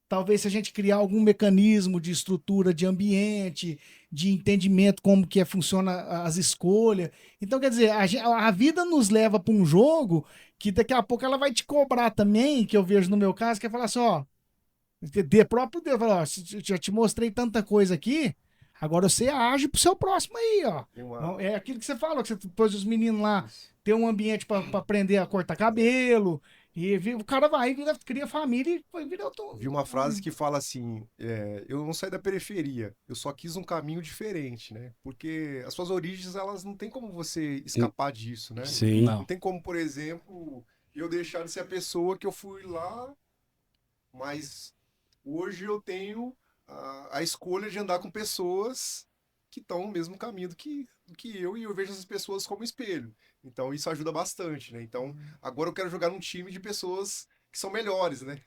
Talvez se a gente criar algum mecanismo de estrutura de ambiente, de entendimento como que funciona as escolhas. Então, quer dizer, a vida nos leva para um jogo que daqui a pouco ela vai te cobrar também, que eu vejo no meu caso, que é falar assim, ó, de próprio Deus, falar, ó, já te mostrei tanta coisa aqui, agora você age pro seu próximo aí, ó. É aquilo que você falou, que você pôs os meninos lá, ter um ambiente para aprender a cortar cabelo, e o cara vai, cria família e vira outro. Vi uma frase que fala assim, eu não saí da periferia, eu só quis um caminho diferente, né? Porque as suas origens, elas não tem como você escapar disso, né? Sim. Não tem como, por exemplo, eu deixar de ser a pessoa que eu fui lá, mas hoje eu tenho a escolha de andar com pessoas que estão no mesmo caminho do que eu, e eu vejo essas pessoas como espelho. Então isso ajuda bastante, né? Então agora eu quero jogar num time de pessoas que são melhores, né?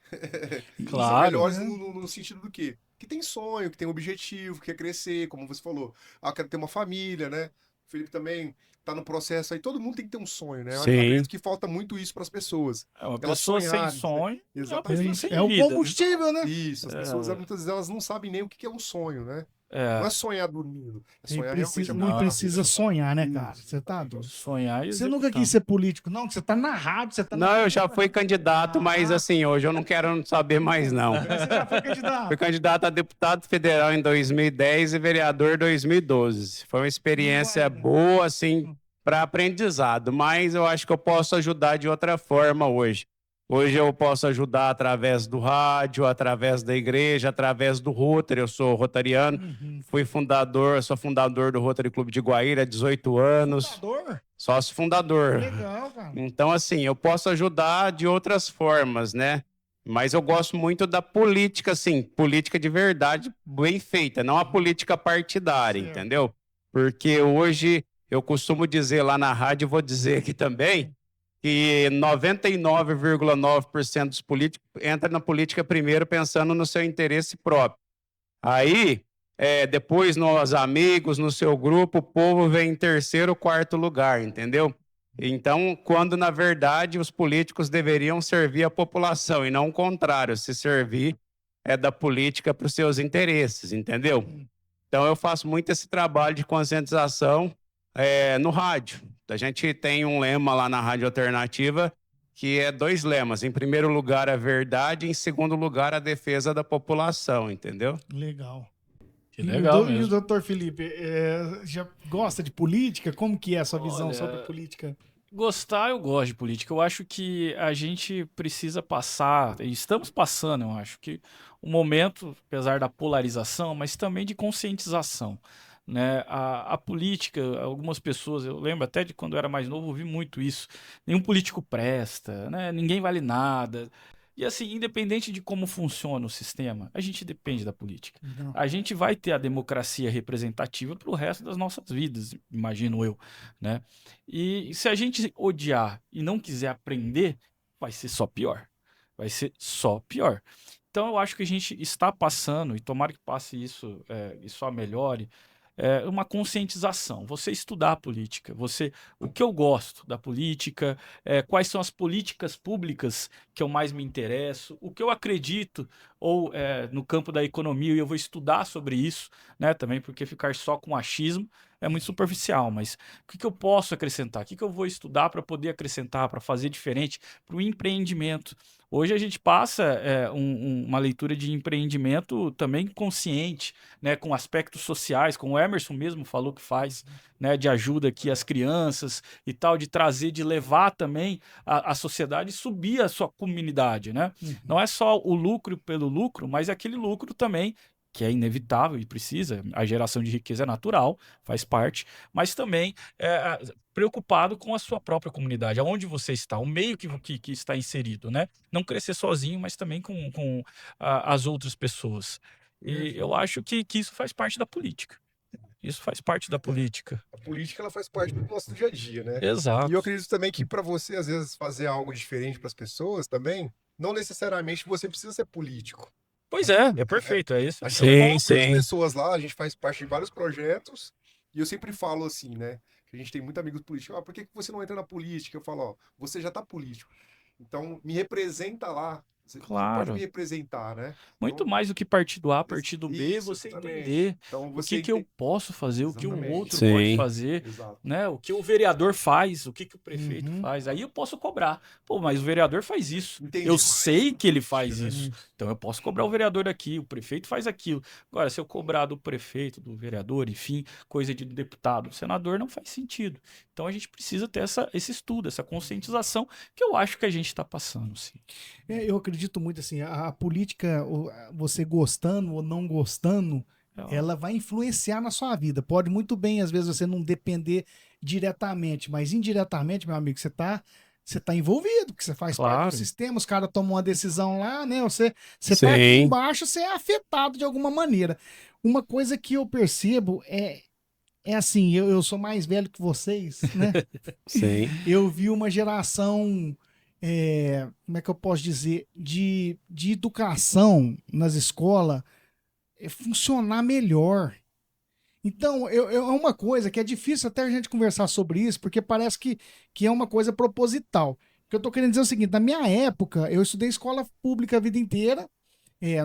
Claro. São melhores no sentido do quê? Que tem sonho, que tem objetivo, que quer crescer, como você falou. Quero ter uma família, né? O Felipe também tá no processo aí. Todo mundo tem que ter um sonho, né? Eu Sim. acredito que falta muito isso para as pessoas. É uma Elas pessoa sem sonharem, sonho, né? é uma pessoa Exatamente. sem É o vida, né? combustível, né? Isso, as pessoas muitas vezes elas não sabem nem o que é um sonho, né? É, Não é sonhar dormindo, é sonhar realmente Não precisa sonhar, né, cara? Você tá doido. sonhar e Você nunca executar. quis ser político, não? Você tá na rádio, você tá Não, eu já fui candidato, mas assim, hoje eu não quero saber mais, não. Mas você já foi candidato. Fui candidato a deputado federal em 2010 e vereador em 2012. Foi uma experiência boa, assim, para aprendizado, mas eu acho que eu posso ajudar de outra forma hoje. Hoje eu posso ajudar através do rádio, através da igreja, através do Rotary. Eu sou rotariano, sou fundador do Rotary Clube de Guaíra há 18 anos. Fundador? Sócio fundador. Legal, cara. Então, assim, eu posso ajudar de outras formas, né? Mas eu gosto muito da política, assim, política de verdade bem feita, não a política partidária, Certo. entendeu? Porque hoje eu costumo dizer lá na rádio, vou dizer aqui também, que 99,9% dos políticos entram na política primeiro pensando no seu interesse próprio. Aí, depois nos amigos, no seu grupo, o povo vem em terceiro, quarto lugar, entendeu? Então, quando na verdade os políticos deveriam servir a população e não o contrário, se servir da política para os seus interesses, entendeu? Então, eu faço muito esse trabalho de conscientização no rádio. A gente tem um lema lá na Rádio Alternativa que é 2 lemas. Em primeiro lugar, a verdade, em segundo lugar, a defesa da população, entendeu? Legal. Que legal E o mesmo. doutor Felipe, já gosta de política? Como que é a sua visão Olha, sobre política? Gostar, eu gosto de política. Eu acho que a gente precisa passar, e estamos passando, eu acho que um momento, apesar da polarização, mas também de conscientização, né? A política, algumas pessoas, eu lembro até de quando eu era mais novo, ouvi muito isso. Nenhum político presta, né? Ninguém vale nada. E assim, independente de como funciona o sistema, a gente depende da política. Não. A gente vai ter a democracia representativa para o resto das nossas vidas, imagino eu, né? E se a gente odiar e não quiser aprender, vai ser só pior. Vai ser só pior. Então eu acho que a gente está passando, e tomara que passe isso, e só melhore, uma conscientização. Você estudar a política, o que eu gosto da política, quais são as políticas públicas que eu mais me interesso, o que eu acredito, ou no campo da economia, e eu vou estudar sobre isso, né, também, porque ficar só com achismo é muito superficial, mas o que eu posso acrescentar? O que eu vou estudar para poder acrescentar, para fazer diferente, para o empreendimento? Hoje a gente passa uma leitura de empreendimento também consciente, né, com aspectos sociais, como o Emerson mesmo falou que faz, né, de ajuda aqui às crianças e tal, de trazer, de levar também a sociedade e subir a sua comunidade, né? Não é só o lucro pelo lucro, mas aquele lucro também que é inevitável e precisa, a geração de riqueza é natural, faz parte, mas também preocupado com a sua própria comunidade, aonde você está, o meio que está inserido, né? Não crescer sozinho, mas também com as outras pessoas. E eu acho que isso faz parte da política. Isso faz parte da política. A política ela faz parte do nosso dia a dia, né? Exato. E eu acredito também que para você, às vezes, fazer algo diferente para as pessoas também, não necessariamente você precisa ser político. Pois é perfeito, é isso. A gente tem um monte de pessoas lá, a gente faz parte de vários projetos, e eu sempre falo assim, né? Que a gente tem muitos amigos políticos. Por que você não entra na política? Eu falo, ó, você já tá político. Então, me representa lá. Você Claro. pode me representar, né? Muito Então, mais do que partido A, partido B, isso, você exatamente. entender Então, o você que eu posso fazer, o que o Exatamente. outro Sim. pode fazer, Exato. né? O que o vereador faz, o que o prefeito Uhum. faz. Aí eu posso cobrar. Pô, mas o vereador faz isso. Entender Eu mais sei da que ele política, faz né? isso. Então eu posso cobrar o vereador daqui, o prefeito faz aquilo. Agora, se eu cobrar do prefeito, do vereador, enfim, coisa de deputado, do senador, não faz sentido. Então a gente precisa ter esse estudo, essa conscientização, que eu acho que a gente está passando, sim. Eu acredito muito assim, a política, você gostando ou não gostando, ela vai influenciar na sua vida. Pode muito bem, às vezes, você não depender diretamente, mas indiretamente, meu amigo, você tá envolvido, porque você faz parte Claro. do sistema, os caras tomam uma decisão lá, né? Você tá aqui Sim. embaixo, você é afetado de alguma maneira. Uma coisa que eu percebo é assim, eu sou mais velho que vocês, né? Sim. Eu vi uma geração, como é que eu posso dizer, de educação nas escolas funcionar melhor. Então, é uma coisa que é difícil até a gente conversar sobre isso, porque parece que é uma coisa proposital. O que eu tô querendo dizer é o seguinte, na minha época, eu estudei escola pública a vida inteira,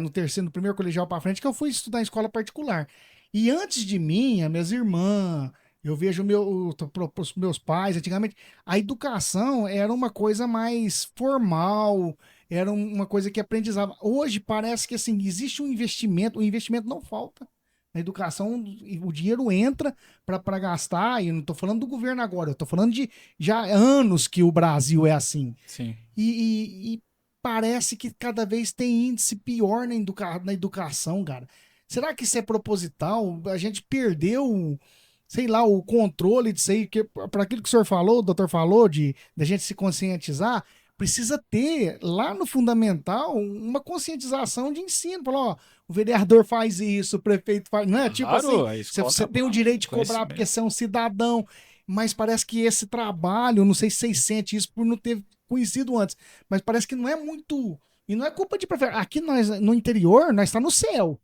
no primeiro colegial para frente, que eu fui estudar em escola particular. E antes de mim, as minhas irmãs, eu vejo os meus pais, antigamente, a educação era uma coisa mais formal, era uma coisa que aprendizava. Hoje parece que assim, existe um investimento, o investimento não falta. Na educação, o dinheiro entra para gastar, e eu não estou falando do governo agora, eu estou falando de já anos que o Brasil é assim. Sim. E parece que cada vez tem índice pior na educação, cara. Será que isso é proposital? A gente perdeu, sei lá, o controle disso aí, para aquilo que o senhor falou, o doutor falou, da gente se conscientizar, precisa ter lá no fundamental uma conscientização de ensino. Falar, ó, o vereador faz isso, o prefeito faz. Não é? Tipo Claro, a assim, escola você tem o direito de cobrar conhecimento. porque você é um cidadão, mas parece que esse trabalho, não sei se vocês sentem isso por não ter conhecido antes, mas parece que não é muito. E não é culpa de prefeito. Aqui nós, no interior, nós está no céu.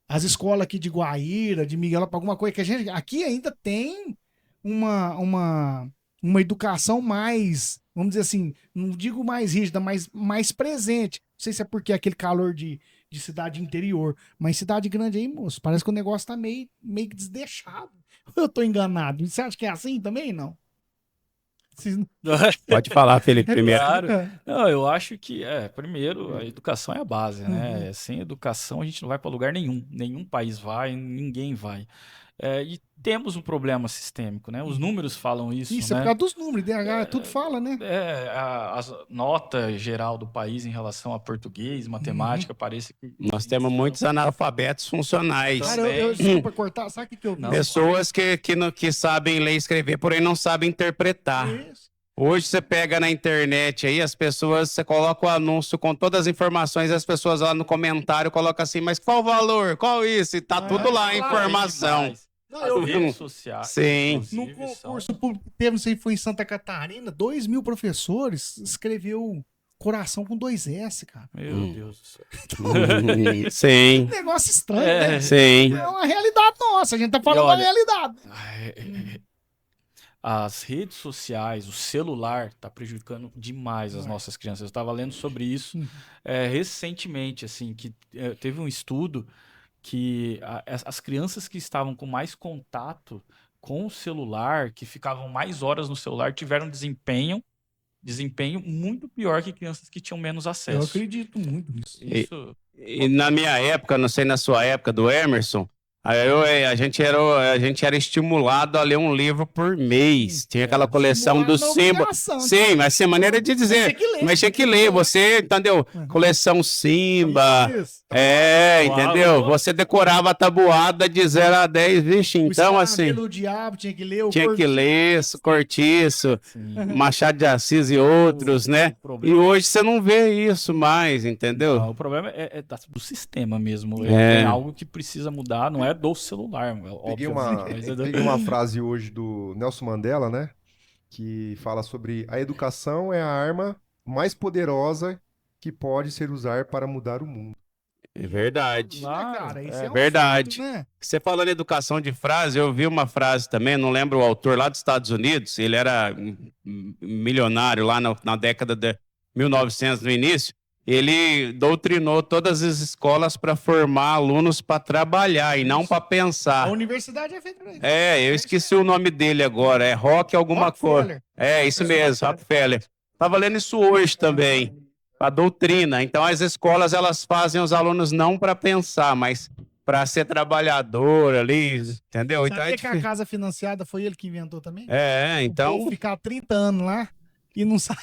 As escolas aqui de Guaíra, de Miguel, alguma coisa que a gente. Aqui ainda tem uma educação mais, vamos dizer assim, não digo mais rígida, mas mais presente. Não sei se é porque é aquele calor de cidade interior, mas cidade grande aí, moço, parece que o negócio tá meio que desdeixado. Eu tô enganado. Você acha que é assim também, não? Pode falar, Felipe, primeiro. Claro. Não, eu acho que, primeiro, a educação é a base, né? Sem educação a gente não vai para lugar nenhum. Nenhum país vai, ninguém vai. E temos um problema sistêmico, né? Os números falam isso, Isso, é né? por causa dos números, IDH, tudo fala, né? A nota geral do país em relação a português, matemática, parece que... Nós temos muitos analfabetos funcionais. Cara, desculpa cortar, sabe o que eu vi? Não. Pessoas que sabem ler e escrever, porém não sabem interpretar. Isso. Hoje você pega na internet aí, as pessoas, você coloca o anúncio com todas as informações, as pessoas lá no comentário colocam assim, mas qual o valor? Qual isso? E tá tudo lá, a informação. Não, eu As vi redes sociais, Sim. num inclusive, concurso público que teve, não sei se foi em Santa Catarina, 2.000 professores escreveu coração com 2 S, cara. Meu Deus do céu. Sim, Negócio estranho, É. né? sim. É uma realidade nossa, a gente tá falando E olha, da realidade. As redes sociais, o celular está prejudicando demais as nossas crianças. Eu estava lendo sobre isso recentemente, assim, que teve um estudo que as crianças que estavam com mais contato com o celular, que ficavam mais horas no celular, tiveram desempenho muito pior que crianças que tinham menos acesso. Eu acredito muito nisso. Isso. E na minha época, não sei na sua época, do Emerson, a gente era estimulado a ler um livro por mês. Tinha aquela coleção dos símbolos. Sim, mas sem maneira de dizer. Mas tinha que ler, você, entendeu? Coleção Simba. Entendeu? Você decorava a tabuada de 0 a 10, vixe, então assim. O diabo tinha que ler, Tinha que ler, Cortiço, Machado de Assis e outros, né? E hoje você não vê isso mais, entendeu? Não, o problema é do sistema mesmo. É algo que precisa mudar, não é do celular, Peguei obviamente. peguei uma frase hoje do Nelson Mandela, né? Que fala sobre a educação é a arma mais poderosa que pode ser usada para mudar o mundo. É verdade. Cara, isso É um verdade. fato, né? Você falando em educação de frase, eu vi uma frase também, não lembro o autor, lá dos Estados Unidos, ele era milionário lá na década de 1900, no início, ele doutrinou todas as escolas para formar alunos para trabalhar e não para A pensar. universidade é feita pra isso. Eu esqueci o nome dele agora, é Rock alguma coisa. Rockefeller. Isso mesmo, Rockefeller. Tava lendo isso hoje também, a doutrina. Então as escolas, elas fazem os alunos não para pensar, mas para ser trabalhador ali, entendeu? Então Sabia que a casa financiada foi ele que inventou também? então... O povo ficar 30 anos lá e não sair.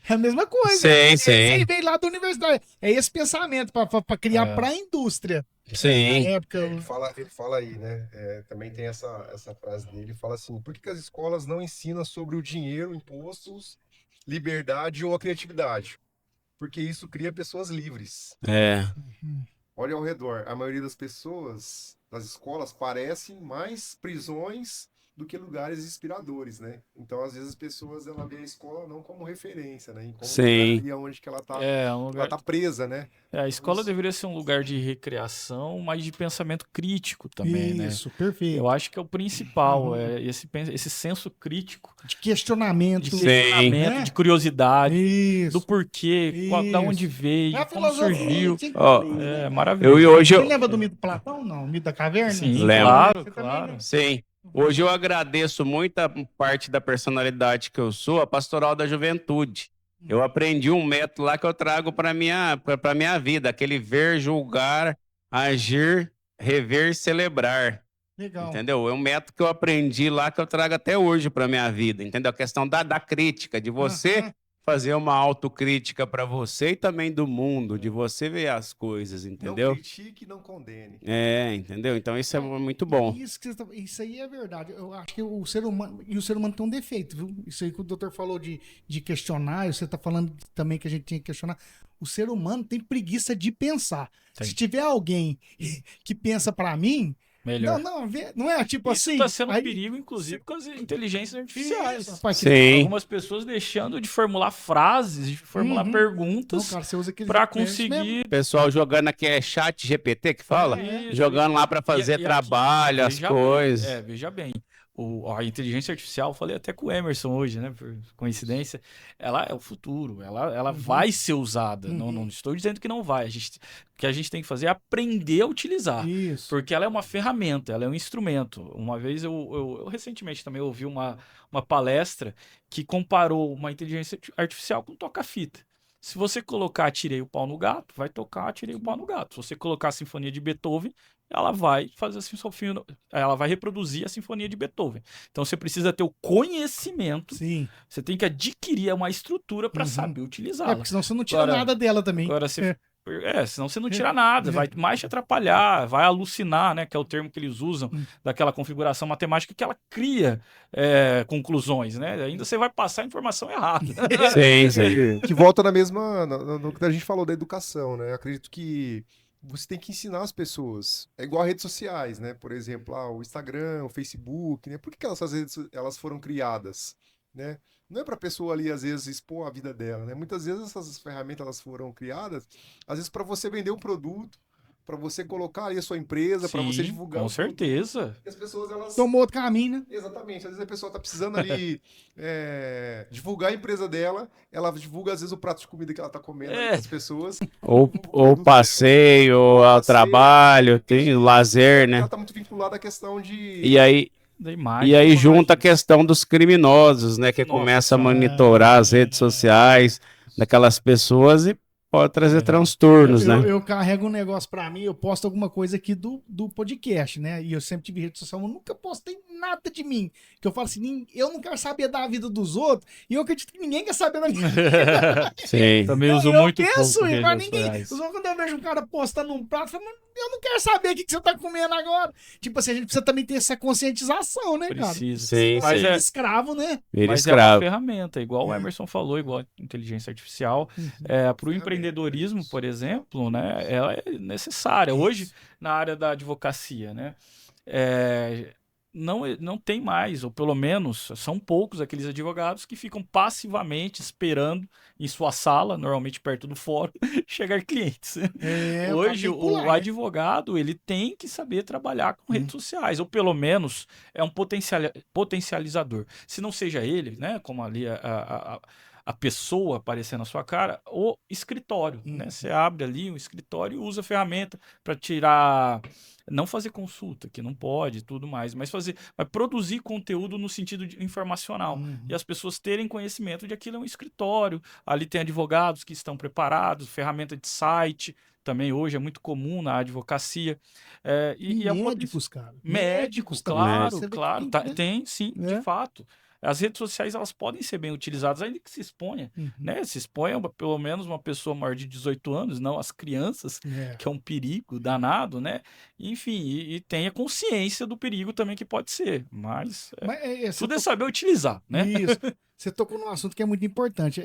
É a mesma coisa. Sim, sim. Ele veio lá da universidade. É esse pensamento para criar para a indústria. Sim. Na época, Ele fala aí, né? Também tem essa frase dele, ele fala assim, por que as escolas não ensinam sobre o dinheiro, impostos, liberdade ou a criatividade? Porque isso cria pessoas livres. Olha ao redor, a maioria das pessoas, das escolas, parecem mais prisões do que lugares inspiradores, né? Então, às vezes, as pessoas ela vê a escola não como referência, né? Como Sim. lugar onde que ela tá, um lugar... ela tá presa, né? A escola deveria ser um lugar de recreação, mas de pensamento crítico também, né? Isso, perfeito. Eu acho que é o principal, esse senso crítico, De questionamento. de curiosidade, Isso. do porquê, da onde veio, É a como filosofia, surgiu. tinha que É maravilhoso. Você lembra do mito Platão? Não, o mito da caverna? Sim, Lembro. claro, Você também, claro. né? Sim. Hoje eu agradeço muita parte da personalidade que eu sou, a pastoral da juventude. Eu aprendi um método lá que eu trago para minha vida, aquele ver, julgar, agir, rever, celebrar. Legal. Entendeu? É um método que eu aprendi lá que eu trago até hoje para minha vida, entendeu? A questão da crítica, de você fazer uma autocrítica para você e também do mundo, de você ver as coisas, entendeu? Não critique, não condene. Entendeu? Então isso é muito bom. Isso aí é verdade. Eu acho que o ser humano tem um defeito, viu? Isso aí que o doutor falou de questionar, você tá falando também que a gente tinha que questionar. O ser humano tem preguiça de pensar. Tem. Se tiver alguém que pensa pra mim, Melhor. não é tipo Isso assim. está sendo um aí- perigo, inclusive, com as inteligências artificiais. Isso, rapaz, Sim. Algumas pessoas deixando de formular frases, de formular Não, perguntas cara, você usa aquele para GPS mesmo. conseguir. Pessoal jogando aqui é chat GPT que fala? Isso. Jogando lá para fazer E trabalho, as veja coisas. Veja bem. a inteligência artificial, eu falei até com o Emerson hoje, né? Por coincidência, ela é o futuro, ela vai ser usada. Não estou dizendo que não vai. O que a gente tem que fazer é aprender a utilizar. Isso. Porque ela é uma ferramenta, ela é um instrumento. Uma vez eu recentemente também ouvi uma palestra que comparou uma inteligência artificial com toca-fita. Se você colocar Atirei o Pau no Gato, vai tocar Atirei o Pau no Gato. Se você colocar a Sinfonia de Beethoven, ela vai fazer ela vai reproduzir a Sinfonia de Beethoven. Então você precisa ter o conhecimento, Sim. você tem que adquirir uma estrutura para saber utilizá-la. Porque senão você não tira nada dela também. Agora, senão você não tira nada, vai mais te atrapalhar, vai alucinar, né? Que é o termo que eles usam, daquela configuração matemática que ela cria conclusões, né? Ainda você vai passar a informação errada. Sim. Que volta na mesma, no que a gente falou da educação, né? Eu acredito que você tem que ensinar as pessoas. É igual a redes sociais, né? Por exemplo, o Instagram, o Facebook, né? Por que essas redes elas foram criadas, né? Não é para a pessoa ali, às vezes, expor a vida dela, né? Muitas vezes essas ferramentas elas foram criadas, às vezes, para você vender um produto, para você colocar ali a sua empresa, para você divulgar. Com certeza. E as pessoas, elas... Tomou outro caminho, né? Exatamente. Às vezes a pessoa tá precisando ali divulgar a empresa dela, ela divulga, às vezes, o prato de comida que ela tá comendo ali para as pessoas. Ou passeio, ao trabalho, tem o lazer, né? Ela tá muito vinculada à questão de... E aí junta a questão dos criminosos, né? Que começa a monitorar as redes sociais daquelas pessoas e pode trazer transtornos, né? Eu carrego um negócio pra mim, eu posto alguma coisa aqui do podcast, né? E eu sempre tive rede social, eu nunca postei nada de mim. Que eu falo assim, eu não quero saber da vida dos outros, e eu acredito que ninguém quer saber da minha vida. Sim. Também uso muito penso, pouco pra redes ninguém. sociais. Só quando eu vejo um cara postando um prato, eu falo, eu não quero saber o que você tá comendo agora. Tipo assim, a gente precisa também ter essa conscientização, né, cara? Precisa. Sim, Mas sim. é escravo, né? Mas é uma ferramenta, igual o Emerson falou, igual a inteligência artificial. Para o empreendedorismo, por exemplo, né, ela é necessária. Hoje, na área da advocacia, né, não tem mais, ou pelo menos são poucos aqueles advogados que ficam passivamente esperando em sua sala, normalmente perto do fórum, chegar clientes. Hoje, o advogado ele tem que saber trabalhar com redes sociais, ou pelo menos é um potencializador. Se não seja ele, né, como ali a pessoa aparecer na sua cara, o escritório, né? Você abre ali um escritório e usa a ferramenta para tirar, não fazer consulta, que não pode, tudo mais, mas produzir conteúdo no sentido informacional e as pessoas terem conhecimento de aquilo é um escritório. Ali tem advogados que estão preparados, ferramenta de site. Também hoje é muito comum na advocacia. E médicos, cara. Médicos, claro. Tem, sim, de fato. As redes sociais elas podem ser bem utilizadas, ainda que se exponha, né? Se exponha pelo menos uma pessoa maior de 18 anos, não as crianças, que é um perigo danado, né? Enfim, e tenha consciência do perigo também que pode ser, mas tudo é saber utilizar, né? Isso. Você tocou num assunto que é muito importante,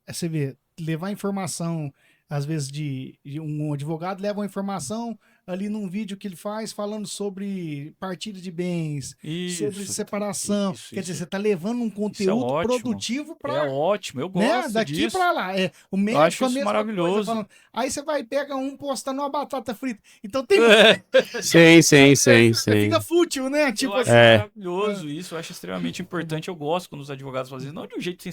você vê, levar informação, às vezes de um advogado leva uma informação ali num vídeo que ele faz falando sobre partilha de bens, sobre separação. Quer dizer, você está levando um conteúdo produtivo para... É ótimo, eu gosto daqui disso. para lá. O médico eu acho isso maravilhoso. Falando, aí você vai pega postando uma batata frita. Então tem... Sim. Fica fútil, né? Tipo eu acho maravilhoso isso, eu acho extremamente importante. Eu gosto quando os advogados fazem isso, não de um jeito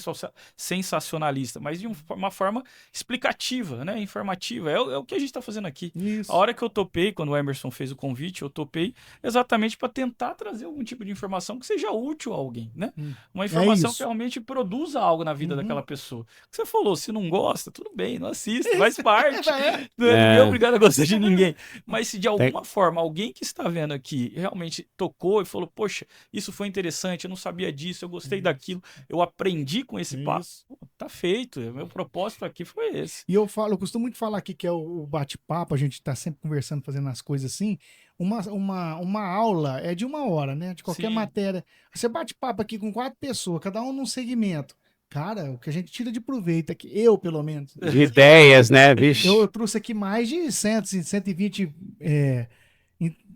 sensacionalista, mas de uma forma explicativa, né? Informativa. É o que a gente está fazendo aqui. Isso. A hora que eu topei, quando o Emerson fez o convite, eu topei exatamente para tentar trazer algum tipo de informação que seja útil a alguém, né? Uma informação que realmente produza algo na vida daquela pessoa. Você falou, se não gosta, tudo bem, não assista, faz parte. Não é obrigado a gostar de ninguém. Mas se de alguma forma alguém que está vendo aqui realmente tocou e falou, poxa, isso foi interessante, eu não sabia disso, eu gostei daquilo, eu aprendi com esse passo, tá feito. Meu propósito aqui foi esse. E eu costumo muito falar aqui que é o bate-papo, a gente tá sempre conversando, fazendo as coisas assim. Uma aula é de 1 hora, né? De qualquer matéria. Você bate papo aqui com 4 pessoas, cada um num segmento. Cara, o que a gente tira de proveito aqui, eu pelo menos. De ideias, né, bicho? Eu trouxe aqui mais de 120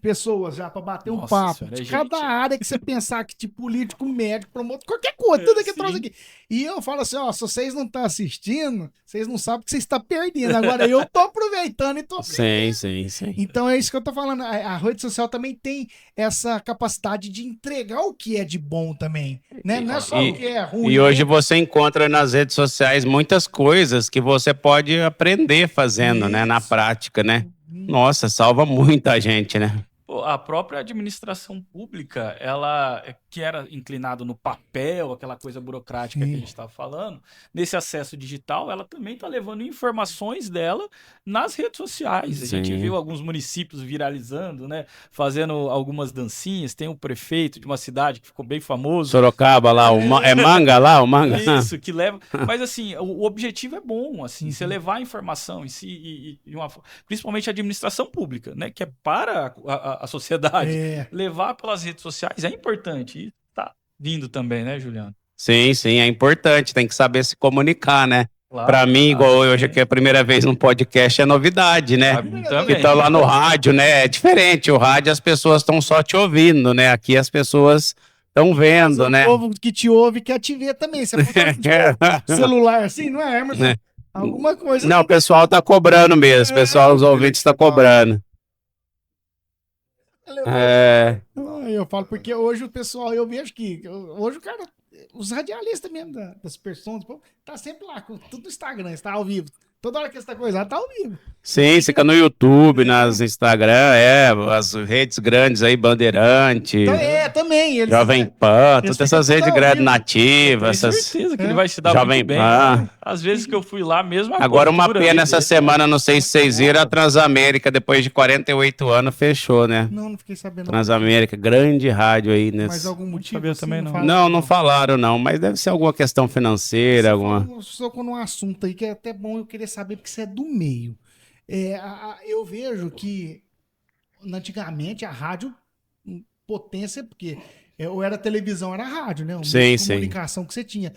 pessoas já pra bater um Nossa papo. senhora, De é cada gente. área que você pensar que, tipo, político, médico, promotor, qualquer coisa, tudo que Sim. trouxe aqui. E eu falo assim, ó, se vocês não estão assistindo, vocês não sabem o que vocês estão perdendo. Agora eu tô aproveitando e tô Sim, sim, sim. então é isso que eu tô falando. A rede social também tem essa capacidade de entregar o que é de bom também, né? Não é só o que é ruim. E hoje né? você encontra nas redes sociais muitas coisas que você pode aprender fazendo, né? Na Isso. prática, né? Nossa, salva muita gente, né? Pô, a própria administração pública, ela que era inclinada no papel, aquela coisa burocrática Sim. que a gente estava falando, nesse acesso digital, ela também está levando informações dela nas redes sociais. A gente Sim. viu alguns municípios viralizando, né? Fazendo algumas dancinhas. Tem um prefeito de uma cidade que ficou bem famoso. Sorocaba lá, é manga lá, o manga? Isso, que leva. Mas assim, o objetivo é bom, assim, você levar a informação em si, principalmente a administração pública, né? Que é para a sociedade. É. Levar pelas redes sociais é importante. E tá vindo também, né, Juliano? Sim, sim, é importante, tem que saber se comunicar, né? Claro, Pra mim, igual claro, hoje aqui é a primeira vez no podcast, é novidade, né? Pra mim também. Que tá lá no rádio, né? É diferente, o rádio as pessoas estão só te ouvindo, né? Aqui as pessoas estão vendo, O né? povo que te ouve quer te ver também. Você pode celular assim, não é, Emerson? Alguma coisa. Não, o pessoal tá cobrando mesmo, o pessoal, os ouvintes tá cobrando. É, Eu falo porque hoje o pessoal, eu vejo que hoje o cara, os radialistas mesmo das pessoas, tá sempre lá, com tudo no Instagram, está ao vivo. Toda hora que essa coisa tá ao vivo. sim, fica no YouTube, nas Instagram, as redes grandes aí, Bandeirante, Então, também. Eles, Jovem Pan, eles todas essas ficam redes ao grandes vivo. nativas, Tenho essas... certeza que ele vai se dar Jovem muito bem. Pan. Né? Às vezes que eu fui lá mesmo. a Agora uma cobertura pena essa dele, semana, não sei se vocês viram, a Transamérica, depois de 48 anos, fechou, né? Não fiquei sabendo. Transamérica, grande rádio aí Mas nesse... algum motivo sabia assim, também não. fala- Não falaram não, mas deve ser alguma questão financeira, alguma... Você tocou num assunto aí que é até bom eu querer saber, porque você é do meio. Eu vejo que antigamente a rádio potência, porque ou era televisão, era rádio, né? O meio Sim, de sim. comunicação que você tinha.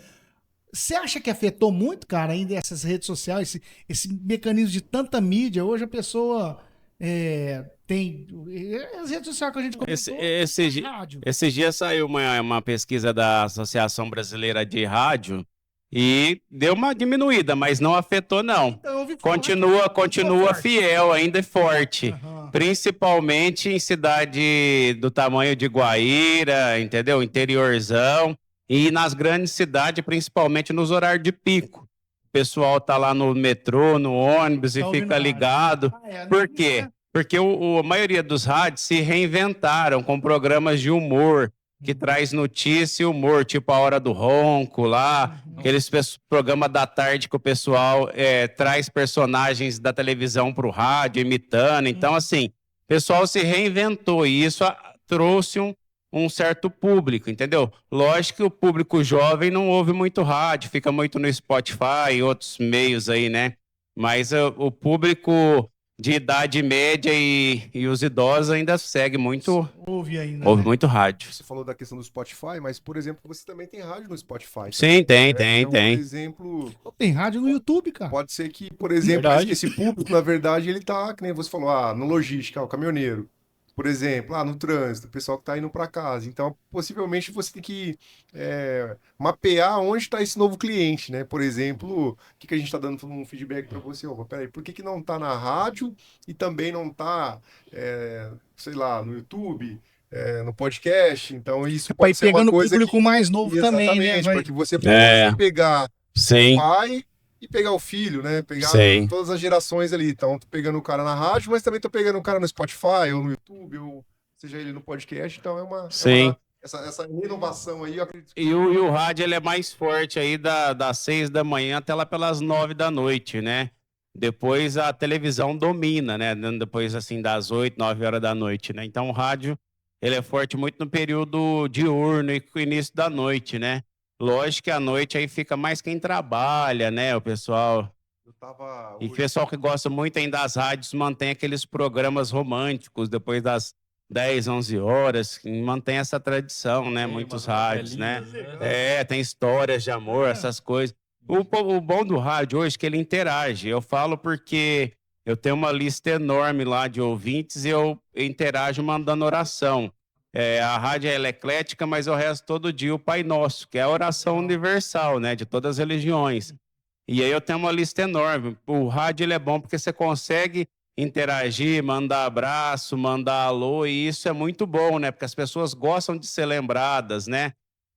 Você acha que afetou muito, cara, ainda essas redes sociais, esse mecanismo de tanta mídia? Hoje a pessoa tem as redes sociais que a gente comentou, rádio. Esses dias saiu uma pesquisa da Associação Brasileira de Rádio e deu uma diminuída, mas não afetou, não. Então, eu ouvi falar Continua forte. fiel, ainda é forte. Aham. Principalmente em cidade do tamanho de Guaíra, entendeu? Interiorzão. E nas grandes cidades, principalmente nos horários de pico. O pessoal tá lá no metrô, no ônibus e Tá ouvindo fica rádio. ligado. Por quê? Porque a maioria dos rádios se reinventaram com programas de humor, que traz notícia e humor, tipo a Hora do Ronco lá, aqueles programas da tarde que o pessoal traz personagens da televisão para o rádio, imitando. Então, assim, o pessoal se reinventou e isso trouxe um certo público, entendeu? Lógico que o público jovem não ouve muito rádio, fica muito no Spotify e outros meios aí, né? Mas o público de idade média e os idosos ainda segue muito, Ouve ainda. ouve né? muito rádio. Você falou da questão do Spotify, mas, por exemplo, você também tem rádio no Spotify. Sim, tem. Então, por exemplo, Tem rádio no YouTube, cara. pode ser que, por exemplo, Verdade. esse público, na verdade, ele tá, que nem você falou, no logística, o caminhoneiro. Por exemplo, no trânsito, o pessoal que tá indo para casa. Então, possivelmente, você tem que mapear onde está esse novo cliente, né? Por exemplo, o que a gente está dando um feedback para você? Peraí, por que não tá na rádio e também não tá, sei lá, no YouTube, no podcast? Então, isso Vai pode ser uma pegando o coisa público mais novo também, né? Exatamente, Vai... porque você pode pegar Sim, o pai e pegar o filho, né? Pegar Sim. todas as gerações ali. Então, tô pegando o cara na rádio, mas também tô pegando o cara no Spotify ou no YouTube, ou seja ele no podcast. Então, Sim. essa renovação aí, eu acredito que... E o rádio ele é mais forte aí das 6 da manhã até lá pelas 9 da noite, né? Depois a televisão domina, né? Depois, assim, das 8, 9 horas da noite, né? Então o rádio, ele é forte muito no período diurno e no início da noite, né? Lógico que à noite aí fica mais quem trabalha, né? O pessoal... E o pessoal que gosta muito ainda das rádios mantém aqueles programas românticos depois das 10, 11 horas, mantém essa tradição, né? Muitos rádios, né? Tem histórias de amor, essas coisas. O bom do rádio hoje é que ele interage. Eu falo porque eu tenho uma lista enorme lá de ouvintes e eu interajo mandando oração. A rádio ela é eclética, mas eu rezo todo dia o Pai Nosso, que é a oração universal, né, de todas as religiões. E aí eu tenho uma lista enorme. O rádio ele é bom porque você consegue interagir, mandar abraço, mandar alô, e isso é muito bom, né? Porque as pessoas gostam de ser lembradas, né?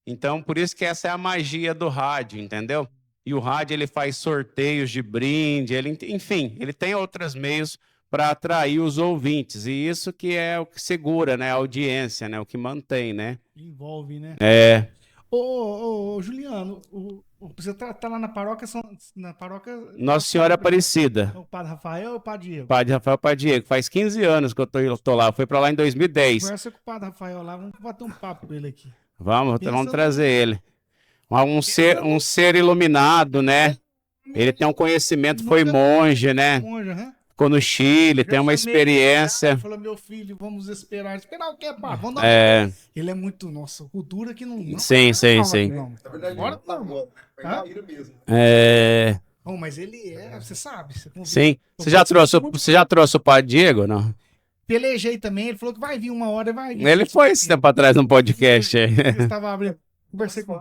Então, por isso que essa é a magia do rádio, entendeu? E o rádio ele faz sorteios de brinde, enfim, ele tem outros meios para atrair os ouvintes. E isso que é o que segura, né? A audiência, né? O que mantém, né? Envolve, né? É. Juliano, você tá lá na paróquia, na paróquia... Nossa Senhora Aparecida. O Padre Rafael ou o Padre Diego? Padre Rafael Padre Diego. Faz 15 anos que eu tô lá. Eu fui para lá em 2010. Conversa com o Padre Rafael lá, vamos bater um papo com ele aqui. Vamos trazer ele. Um ser iluminado, né? Ele tem um conhecimento, foi monge, né? Ficou no Chile, tem uma experiência. Falou, meu filho, vamos esperar. Esperar o quê, pá? Vamos dar Ele é muito, nossa, cultura que não... Sim. Na verdade, agora tá bom. mesmo. Bom, mas ele você sabe. Sim. Você já trouxe o Padre Diego, não? Pelejei também, ele falou que vai vir uma hora e vai vir. Ele foi esse tempo atrás no podcast aí. Eu estava abrindo, conversei com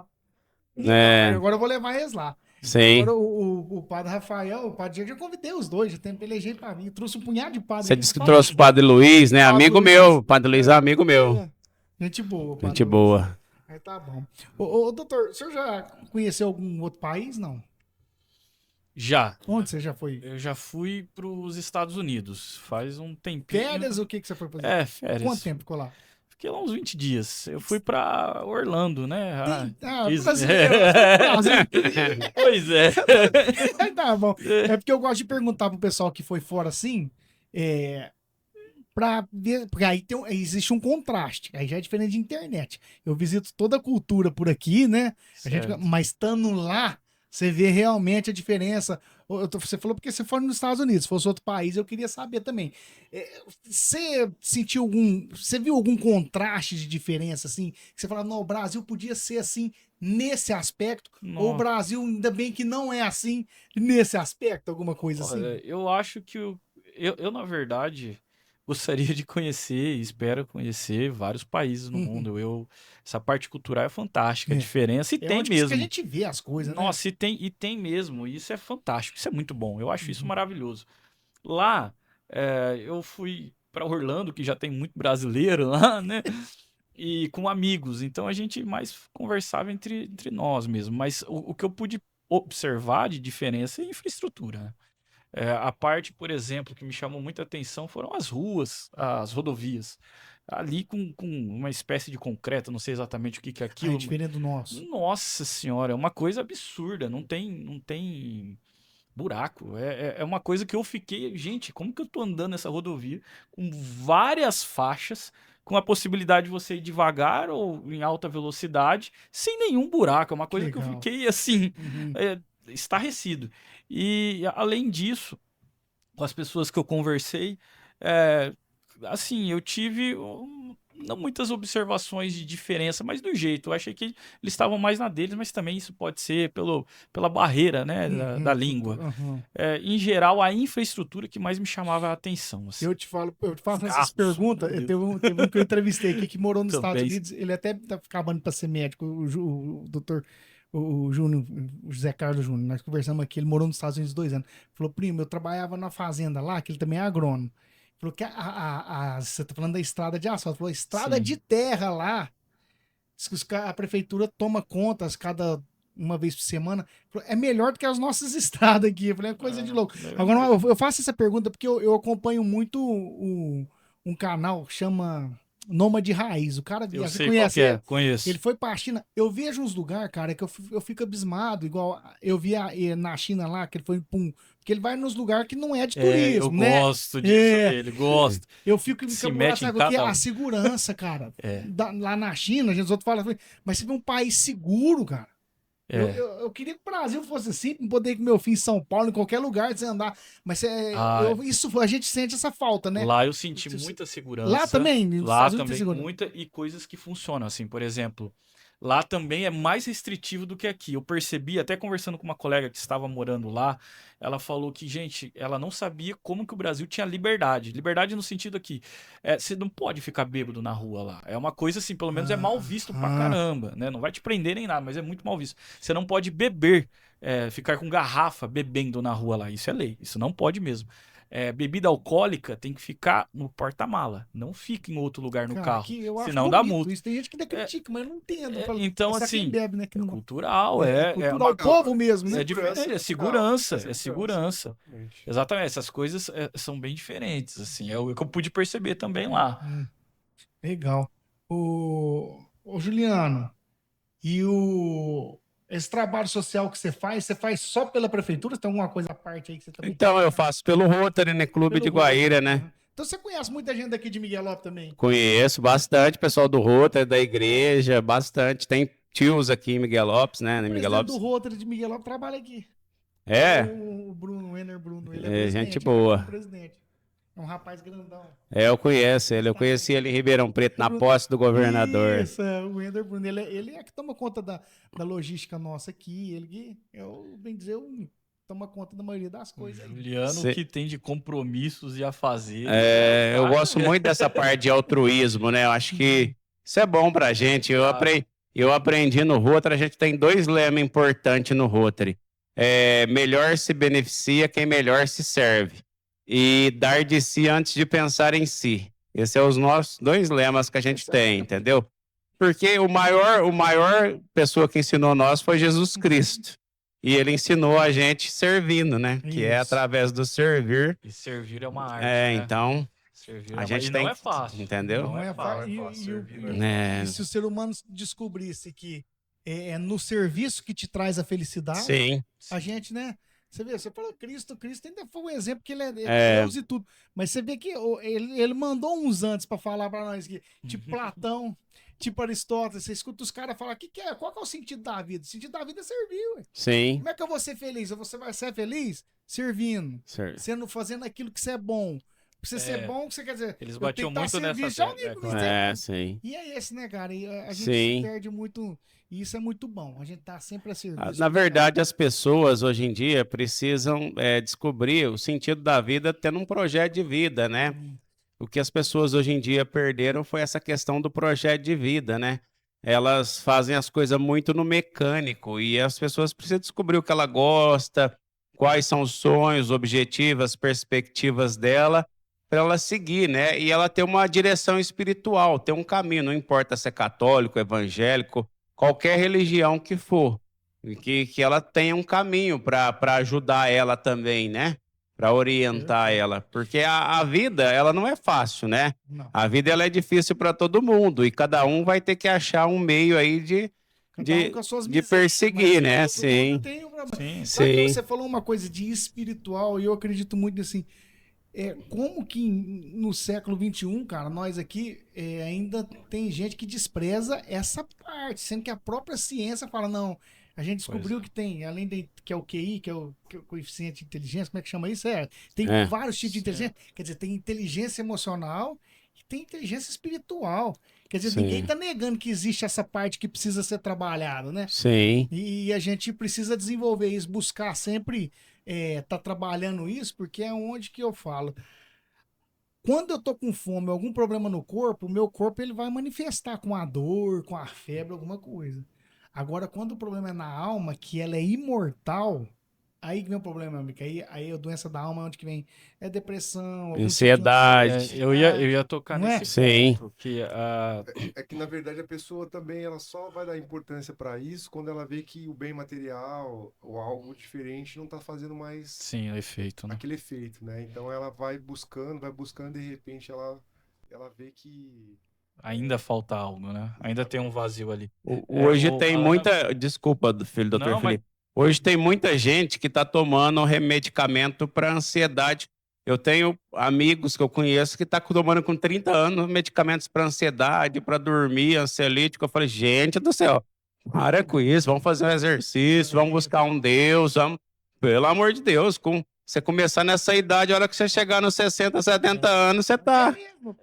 Agora eu vou levar eles lá. Sim. Agora o Padre Rafael, o Padre Diego, eu convidei os dois, já pelejei pra mim, trouxe um punhado de padre. Você disse que trouxe o Padre Luiz, né? Amigo meu, o Padre Luiz é amigo meu. Gente boa. Gente boa. Aí tá bom. Ô, doutor, o senhor já conheceu algum outro país, não? Já. Onde você já foi? Eu já fui para os Estados Unidos, faz um tempinho. Férias, o que você foi fazer? Férias. Quanto tempo ficou lá? Fiquei lá uns 20 dias. Eu fui para Orlando, né? Brasileiro. Pois é. Tá bom. É porque eu gosto de perguntar pro pessoal que foi fora assim, pra ver, porque aí existe um contraste, aí já é diferente de internet. Eu visito toda a cultura por aqui, né? Mas estando lá, você vê realmente a diferença. Você falou porque você foi nos Estados Unidos. Se fosse outro país, eu queria saber também. Você sentiu você viu algum contraste de diferença, assim? Que você fala, não, o Brasil podia ser assim nesse aspecto, Nossa. ou o Brasil ainda bem que não é assim nesse aspecto, alguma coisa assim? Eu acho que eu, na verdade, gostaria de conhecer, espero conhecer vários países no mundo. Essa parte cultural é fantástica, a diferença, e tem onde mesmo. Que a gente vê as coisas, né? Nossa, e tem mesmo, isso é fantástico, isso é muito bom, eu acho isso maravilhoso. Lá, eu fui para Orlando, que já tem muito brasileiro lá, né? E com amigos, então a gente mais conversava entre nós mesmo, mas o que eu pude observar de diferença é a infraestrutura, né? A parte, por exemplo, que me chamou muita atenção foram as ruas, as rodovias. Ali com uma espécie de concreto, não sei exatamente o que é aquilo. É diferente do nosso. Nossa senhora, é uma coisa absurda, não tem buraco. É uma coisa que eu fiquei, gente, como que eu tô andando nessa rodovia com várias faixas, com a possibilidade de você ir devagar ou em alta velocidade, sem nenhum buraco. É uma coisa que eu fiquei assim, estarrecido. E além disso, com as pessoas que eu conversei, assim, eu tive não muitas observações de diferença, mas do jeito. Eu achei que eles estavam mais na deles, mas também isso pode ser pela barreira, né, da língua. Em geral, a infraestrutura que mais me chamava a atenção. Assim. Eu te faço essas perguntas. Teve um que eu entrevistei aqui que morou nos Estados Unidos. Ele até tá acabando para ser médico, o doutor... O Júnior, o José Carlos Júnior, nós conversamos aqui, ele morou nos Estados Unidos 2 anos. Falou, primo, eu trabalhava na fazenda lá, que ele também é agrônomo. Falou que você tá falando da estrada de asfalto. Falou, estrada de terra lá, a prefeitura toma contas uma vez por semana. Falou, é melhor do que as nossas estradas aqui. Eu falei, é coisa de louco. Agora, eu faço essa pergunta porque eu acompanho muito um canal que chama... Nômade Raiz, o cara eu sei conhece, qual que é, conheço. Ele foi pra China. Eu vejo uns lugares, cara, que eu fico abismado, igual eu vi na China lá, que ele foi porque ele vai nos lugares que não é de turismo, né? Eu gosto disso, ele gosta. Eu fico encabulado, sabe o que? A segurança, cara. Lá na China, a gente outros falam, mas você vê um país seguro, cara. Eu queria que o Brasil fosse assim, poder ir com meu filho em São Paulo, em qualquer lugar, você andar. Mas a gente sente essa falta, né? Lá eu senti muita segurança. Lá também? Lá também, muita, e coisas que funcionam. Assim, por exemplo, Lá também é mais restritivo do que aqui. Eu percebi, até conversando com uma colega que estava morando lá, ela falou que, gente, ela não sabia como que o Brasil tinha liberdade. Liberdade no sentido aqui, você não pode ficar bêbado na rua lá. É uma coisa assim, pelo menos é mal visto pra caramba, né? Não vai te prender nem nada, mas é muito mal visto. Você não pode beber, ficar com garrafa bebendo na rua lá. Isso é lei, isso não pode mesmo. Bebida alcoólica tem que ficar no porta-mala. Não fica em outro lugar no Cara, carro. que eu acho Senão dá bonito multa. Isso tem gente que ainda critica, mas eu não entendo. Eu falo, Então, esse aqui assim, bebe, né? Que não... cultural, cultural, uma o povo mesmo, né? é diferente, é segurança, é segurança. Exatamente. Exatamente, essas coisas são bem diferentes, assim, é o que eu pude perceber também lá. Legal. Ô Juliano, e esse trabalho social que você faz só pela prefeitura? Tem alguma coisa à parte aí que você também... Então, eu faço pelo Rotary, né? Clube de Pelo Guaíra, Rotary, né? Então você conhece muita gente daqui de Miguelópolis também? Conheço bastante pessoal do Rotary, da igreja, bastante. Tem tios aqui em Miguelópolis, né? O Em presidente Miguelópolis. do Rotary de Miguelópolis trabalha aqui. É, O Bruno, o Ener Bruno, ele é É, presidente. gente boa. Ele é presidente. É um rapaz grandão. eu conheço ele. Eu conheci ele em Ribeirão Preto, na posse do governador. Isso, o Ender Bruno. Ele é que toma conta da logística nossa aqui. Ele que, bem dizer, toma conta da maioria das coisas aí. Juliano, Cê- que tem de compromissos e a fazer. Eu gosto muito dessa parte de altruísmo, né? Eu acho que isso é bom pra gente. Eu aprendi no Rotary, a gente tem 2 lemas importantes no Rotary. Melhor se beneficia quem melhor se serve. E dar de si antes de pensar em si. Esses são os nossos 2 lemas que a gente tem, entendeu? Porque o maior pessoa que ensinou nós foi Jesus Cristo. E ele ensinou a gente servindo, né? Que é Isso. através do servir. E servir é uma arte, né? Então, Servir a e gente não tem é fácil. entendeu? Não é fácil. E É. e se o ser humano descobrisse que é no serviço que te traz a felicidade, Sim. a gente, né? Você vê, você falou Cristo ainda foi um exemplo que ele é Deus e tudo. Mas você vê que ele mandou uns antes para falar para nós aqui, tipo Platão, tipo Aristóteles. Você escuta os caras falar, qual que é o sentido da vida? O sentido da vida é servir, ué. Sim. Como é que eu vou ser feliz? Você vai ser feliz servindo, fazendo aquilo que você é bom. Pra você ser bom, você quer dizer, Eles eu batiam tenho que muito dar nessa serviço a tecla, alguém, porque você Sim. e é esse, né, cara? E a gente Sim. se perde muito. E isso é muito bom. A gente tá sempre a serviço. Na verdade, as pessoas hoje em dia precisam descobrir o sentido da vida tendo um projeto de vida, né? O que as pessoas hoje em dia perderam foi essa questão do projeto de vida, né? Elas fazem as coisas muito no mecânico e as pessoas precisam descobrir o que ela gosta, quais são os sonhos, objetivos, as perspectivas dela, para ela seguir, né? E ela ter uma direção espiritual, ter um caminho, não importa se é católico, evangélico, qualquer religião que for, que ela tenha um caminho para ajudar ela também, né? Para orientar ela, porque a vida ela não é fácil, né? Não. A vida ela é difícil para todo mundo e cada um vai ter que achar um meio aí Cada um com as suas de misérias, perseguir, mas né? todo Sim. mundo tem um problema. Sim. Sabe que Sim. você falou uma coisa de espiritual e eu acredito muito assim. Como que no século XXI, cara, nós aqui ainda tem gente que despreza essa parte, sendo que a própria ciência fala, não, a gente descobriu que tem, além que é o QI, que é o coeficiente de inteligência, como é que chama isso? Tem vários tipos de inteligência, quer dizer, tem inteligência emocional e tem inteligência espiritual. Quer dizer, Sim. ninguém tá negando que existe essa parte que precisa ser trabalhada, né? Sim. E a gente precisa desenvolver isso, buscar sempre tá trabalhando isso, porque é onde que eu falo. Quando eu tô com fome, algum problema no corpo, o meu corpo ele vai manifestar com a dor, com a febre, alguma coisa. Agora, quando o problema é na alma, que ela é imortal, aí que vem o problema, amigo. Aí a doença da alma é onde que vem depressão, algum tipo de Ansiedade. Eu ia tocar Não é? nesse Sim. ponto, que É que, na verdade, a pessoa também ela só vai dar importância para isso quando ela vê que o bem material ou algo diferente não tá fazendo mais sim, o efeito, né? aquele efeito, né? Então ela vai buscando, de repente ela vê que... Ainda falta algo, né? Ainda tem um vazio ali. Hoje o- tem a- muita. Desculpa, filho, doutor Não, mas- Felipe. Hoje tem muita gente que está tomando medicamento para ansiedade. Eu tenho amigos que eu conheço que estão tomando com 30 anos medicamentos para ansiedade, para dormir, ansiolítico. Eu falei, gente do céu, para com isso, vamos fazer um exercício, vamos buscar um Deus, vamos. Pelo amor de Deus, Você começar nessa idade, a hora que você chegar nos 60, 70 anos, você tá.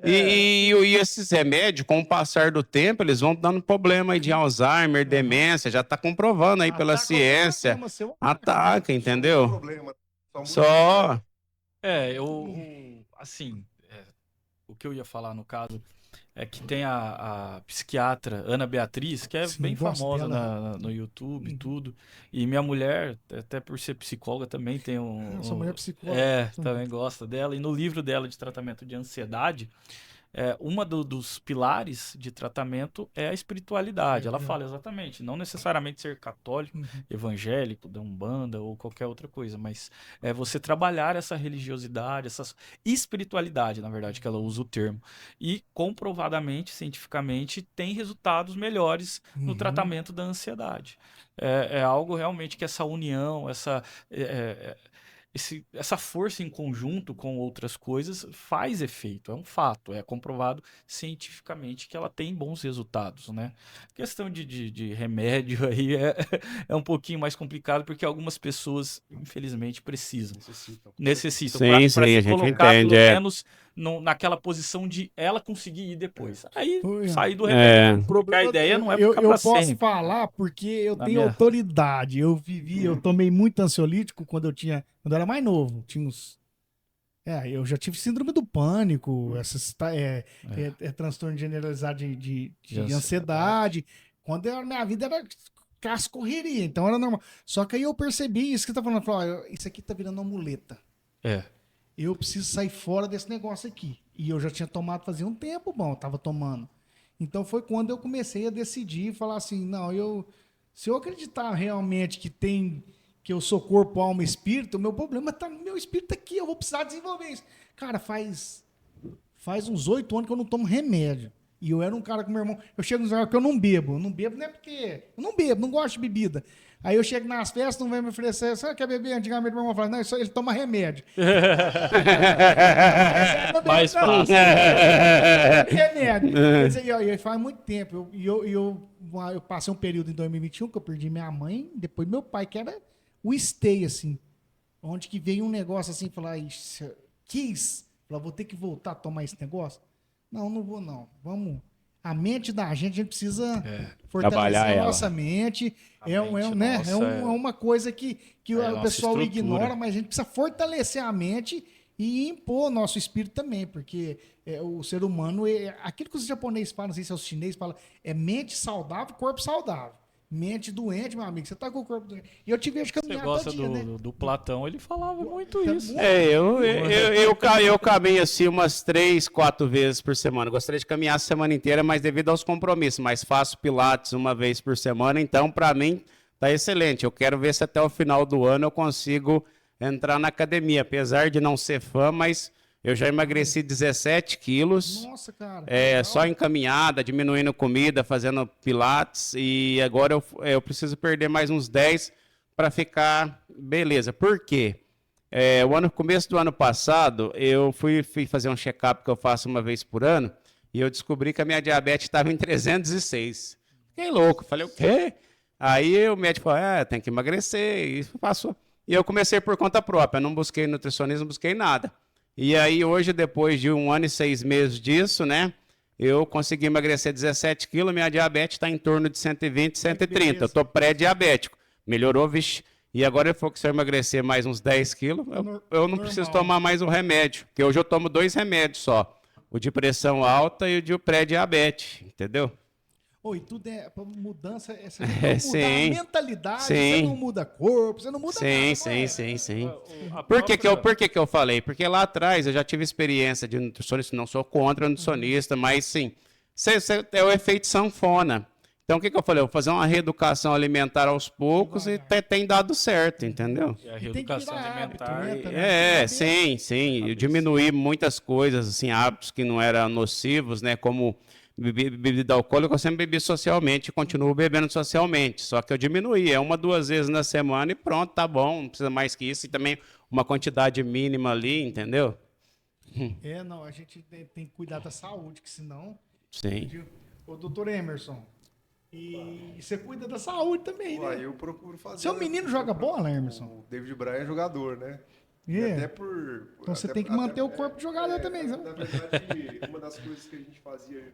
E esses remédios, com o passar do tempo, eles vão dando problema aí de Alzheimer, demência, já tá comprovando aí pela ciência. Ataca, entendeu? Problema. Só. Assim, o que eu ia falar no caso é que tem a psiquiatra Ana Beatriz, que é Sim, bem gosto famosa dela. no YouTube e tudo. E minha mulher, até por ser psicóloga, também tem Sua mulher é psicóloga. também gosta dela. E no livro dela de tratamento de ansiedade, uma dos pilares de tratamento é a espiritualidade. Ela fala exatamente, não necessariamente ser católico, evangélico, da Umbanda ou qualquer outra coisa, mas é você trabalhar essa religiosidade, essa espiritualidade, na verdade, que ela usa o termo. E comprovadamente, cientificamente, tem resultados melhores no tratamento da ansiedade. É algo realmente que essa união, essa força em conjunto com outras coisas faz efeito, é um fato, é comprovado cientificamente que ela tem bons resultados, né? A questão de remédio aí é um pouquinho mais complicado porque algumas pessoas, infelizmente, necessitam Sim, para sim, a se gente colocar entende, pelo menos naquela posição de ela conseguir ir depois. Aí sair do remédio. Porque a ideia não é ficar Eu para posso sempre. falar porque eu Na tenho minha- autoridade. Eu tomei muito ansiolítico quando eu era mais novo. Eu já tive síndrome do pânico, transtorno generalizado de ansiedade. Minha vida era correria, então era normal. Só que aí eu percebi isso que você tá falando, isso aqui tá virando uma muleta. Eu preciso sair fora desse negócio aqui. E eu já tinha tomado fazia um tempo, eu tava tomando. Então foi quando eu comecei a decidir, falar assim, não, se eu acreditar realmente que eu sou corpo, alma e espírito, o meu problema tá no meu espírito aqui, eu vou precisar desenvolver isso. Cara, faz uns 8 anos que eu não tomo remédio. E eu era um cara com meu irmão, eu chego nos lugares que eu não bebo. Eu não bebo não é porque eu não bebo, não gosto de bebida. Aí eu chego nas festas, não vem me oferecer, você quer beber? Antigamente meu irmão falava, não, ele toma remédio. Mais fácil. Remédio. Quer dizer, e faz muito tempo. Eu passei um período em 2021 que eu perdi minha mãe, depois meu pai, que era o stay, assim. Onde que veio um negócio assim, falar, vou ter que voltar a tomar esse negócio? Não vou não. Vamos. A mente da gente, a gente precisa fortalecer a nossa mente. É uma coisa que o pessoal ignora, mas a gente precisa fortalecer a mente e impor o nosso espírito também, porque o ser humano, aquilo que os japoneses falam, não sei se é os chineses falam, é mente saudável, corpo saudável. Mente doente, meu amigo, você tá com o corpo doente. E eu te vejo caminhar todo dia. Você gosta do Platão, ele falava muito isso. Eu caminho assim umas 3, 4 vezes por semana. Gostaria de caminhar a semana inteira, mas devido aos compromissos. Mas faço pilates uma vez por semana, então para mim tá excelente. Eu quero ver se até o final do ano eu consigo entrar na academia. Apesar de não ser fã, mas eu já emagreci 17 quilos. Nossa, cara. Só em caminhada, diminuindo comida, fazendo pilates. E agora eu preciso perder mais uns 10 para ficar beleza. Por quê? Começo do ano passado, eu fui fazer um check-up que eu faço uma vez por ano. E eu descobri que a minha diabetes estava em 306. Fiquei louco. Falei, o quê? Aí o médico falou, tem que emagrecer. E isso passou. E eu comecei por conta própria. Não busquei nutricionismo, não busquei nada. E aí hoje, depois de 1 ano e 6 meses disso, né, eu consegui emagrecer 17 quilos, minha diabetes está em torno de 120, 130. Eu estou pré-diabético. Melhorou, vixe. E agora, se eu emagrecer mais uns 10 quilos, eu não preciso tomar mais um remédio. Porque hoje eu tomo 2 remédios só. O de pressão alta e o de pré-diabetes, entendeu? E tudo é mudança, você não muda a mentalidade, você não muda corpo, você não muda nada. Sim. Por que eu falei? Porque lá atrás eu já tive experiência de nutricionista, não sou contra nutricionista, mas sim, é o efeito sanfona. Então o que eu falei? Eu vou fazer uma reeducação alimentar aos poucos e tem dado certo, entendeu? E a reeducação alimentar. Sim. Eu diminuí muitas coisas, assim, hábitos que não eram nocivos, né? Como bebida alcoólica, eu sempre bebi socialmente, continuo bebendo socialmente, só que eu diminuí, 1, 2 vezes na semana e pronto, tá bom, não precisa mais que isso, e também uma quantidade mínima ali, entendeu? A gente tem que cuidar da saúde, que senão... Sim. Ô, doutor Emerson, e você cuida da saúde também, né? Eu procuro fazer... Seu menino joga bola, Emerson? O David Bryan é jogador, né? E É. até por... Então você até- tem que até- manter o corpo de jogador também, na, sabe? na verdade, uma das coisas que a gente fazia,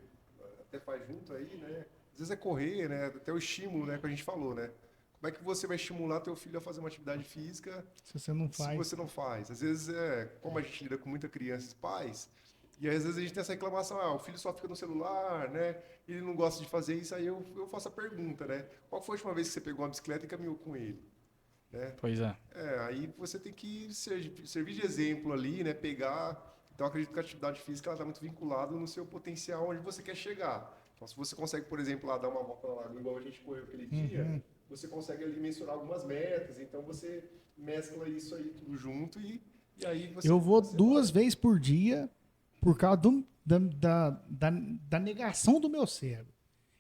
até faz junto aí, né? Às vezes é correr, né? Até o estímulo, né? Que a gente falou, né? Como é que você vai estimular teu filho a fazer uma atividade física Se você não se faz. você não faz? Às vezes, como a gente lida com muita criança e pais, e às vezes a gente tem essa reclamação, o filho só fica no celular, né? Ele não gosta de fazer isso, aí eu faço a pergunta, né? Qual foi a última vez que você pegou uma bicicleta e caminhou com ele? Né? Pois é. Aí você tem que servir de exemplo ali, né? Pegar. Então, eu acredito que a atividade física está muito vinculada no seu potencial, onde você quer chegar. Então, se você consegue, por exemplo, lá dar uma volta na lagoa, igual a gente correu aquele dia, você consegue ali mensurar algumas metas. Então, você mescla isso aí tudo junto e aí você... Eu vou você 2 vezes por dia por causa da negação do meu cérebro.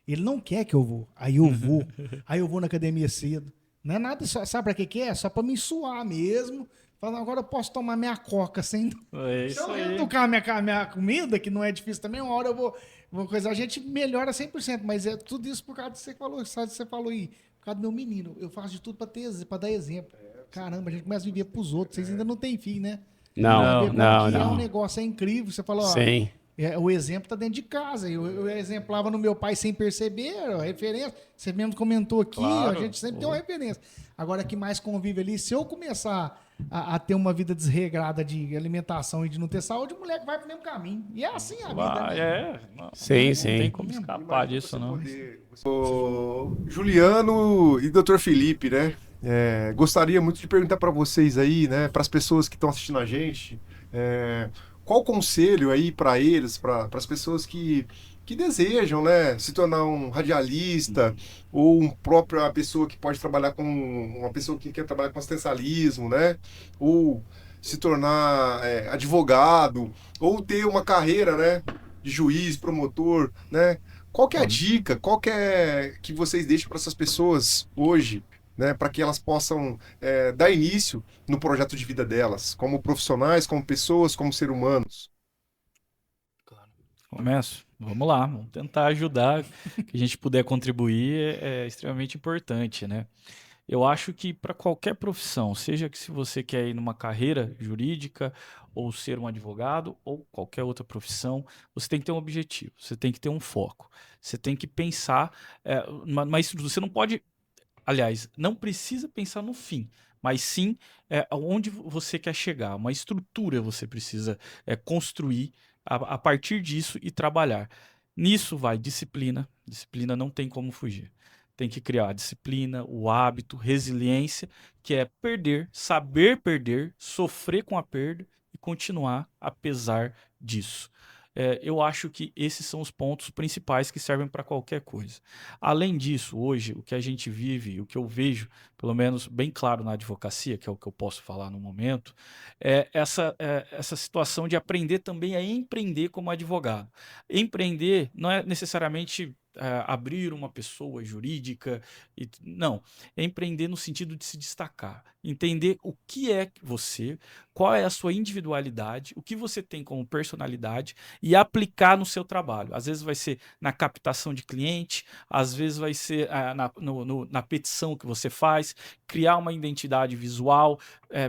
Ele não quer que eu vou. Aí eu vou. Aí eu vou na academia cedo. Não é nada só, sabe pra que é? Só pra me suar mesmo. Falando, agora eu posso tomar minha coca sem. É Se isso eu aí. tocar minha comida, que não é difícil também, uma hora eu vou coisa. A gente melhora 100%, mas é tudo isso por causa do que você falou aí. Por causa do meu menino. Eu faço de tudo pra dar exemplo. Caramba, a gente começa a viver pros outros. Vocês ainda não têm filho, né? Não, não, É um não. negócio, é incrível. Você falou, ó, Sim. o exemplo tá dentro de casa. Eu exemplava no meu pai sem perceber, a referência. Você mesmo comentou aqui, Claro. a gente sempre tem uma referência. Agora que mais convive ali, se eu começar a ter uma vida desregrada de alimentação e de não ter saúde, o moleque vai pro mesmo caminho. E é assim a vida, Vai, né? não Sim, Não sim. tem como escapar disso, não. Ô, Juliano e Dr. Felipe, né? Gostaria muito de perguntar para vocês aí, né? Para as pessoas que estão assistindo a gente, qual o conselho aí para eles, para as pessoas que desejam, né, se tornar um radialista ou uma pessoa que pode trabalhar com uma pessoa que quer trabalhar com assistencialismo, né, ou se tornar advogado ou ter uma carreira, né, de juiz, promotor, né? Qual que é a dica? Qual que vocês deixam para essas pessoas hoje, né, para que elas possam dar início no projeto de vida delas, como profissionais, como pessoas, como seres humanos? Começo. Vamos lá, vamos tentar ajudar. Que a gente puder contribuir é extremamente importante, né? Eu acho que para qualquer profissão, seja que se você quer ir numa carreira jurídica, ou ser um advogado, ou qualquer outra profissão, você tem que ter um objetivo, você tem que ter um foco, você tem que pensar, mas você não pode, aliás, não precisa pensar no fim, mas sim aonde você quer chegar, uma estrutura você precisa construir a partir disso e trabalhar. Nisso vai disciplina, disciplina não tem como fugir. Tem que criar disciplina, o hábito, resiliência, que é perder, saber perder, sofrer com a perda e continuar apesar disso. Eu acho que esses são os pontos principais que servem para qualquer coisa. Além disso, hoje, o que a gente vive, o que eu vejo, pelo menos bem claro na advocacia, que é o que eu posso falar no momento, é essa situação de aprender também a empreender como advogado. Empreender não é necessariamente abrir uma pessoa jurídica, não, é empreender no sentido de se destacar, entender o que é você, qual é a sua individualidade, o que você tem como personalidade e aplicar no seu trabalho. Às vezes vai ser na captação de cliente, às vezes vai ser na petição que você faz, criar uma identidade visual,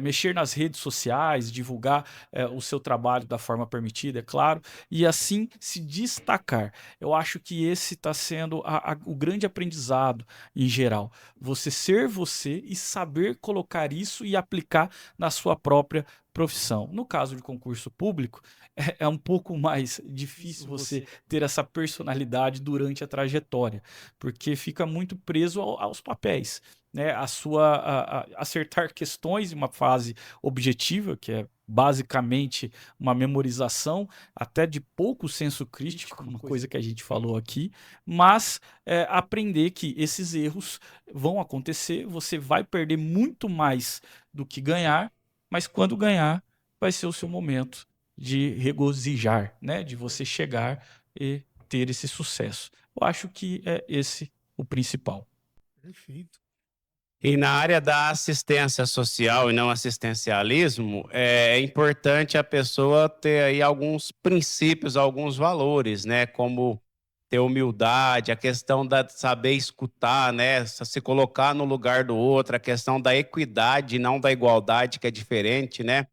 mexer nas redes sociais, divulgar o seu trabalho da forma permitida, é claro, e assim se destacar. Eu acho que esse está sendo o grande aprendizado em geral. Você ser você e saber colocar isso e aplicar na sua própria profissão. No caso de concurso público, é um pouco mais difícil você ter essa personalidade durante a trajetória, porque fica muito preso aos papéis, né? Acertar questões em uma fase objetiva, que é basicamente uma memorização, até de pouco senso crítico, uma coisa que a gente falou aqui, mas aprender que esses erros vão acontecer, você vai perder muito mais do que ganhar, mas quando ganhar, vai ser o seu momento de regozijar, né? De você chegar e ter esse sucesso. Eu acho que é esse o principal. Perfeito. E na área da assistência social e não assistencialismo, é importante a pessoa ter aí alguns princípios, alguns valores, né? Como ter humildade, a questão da saber escutar, né? Se colocar no lugar do outro, a questão da equidade, não da igualdade, que é diferente, né?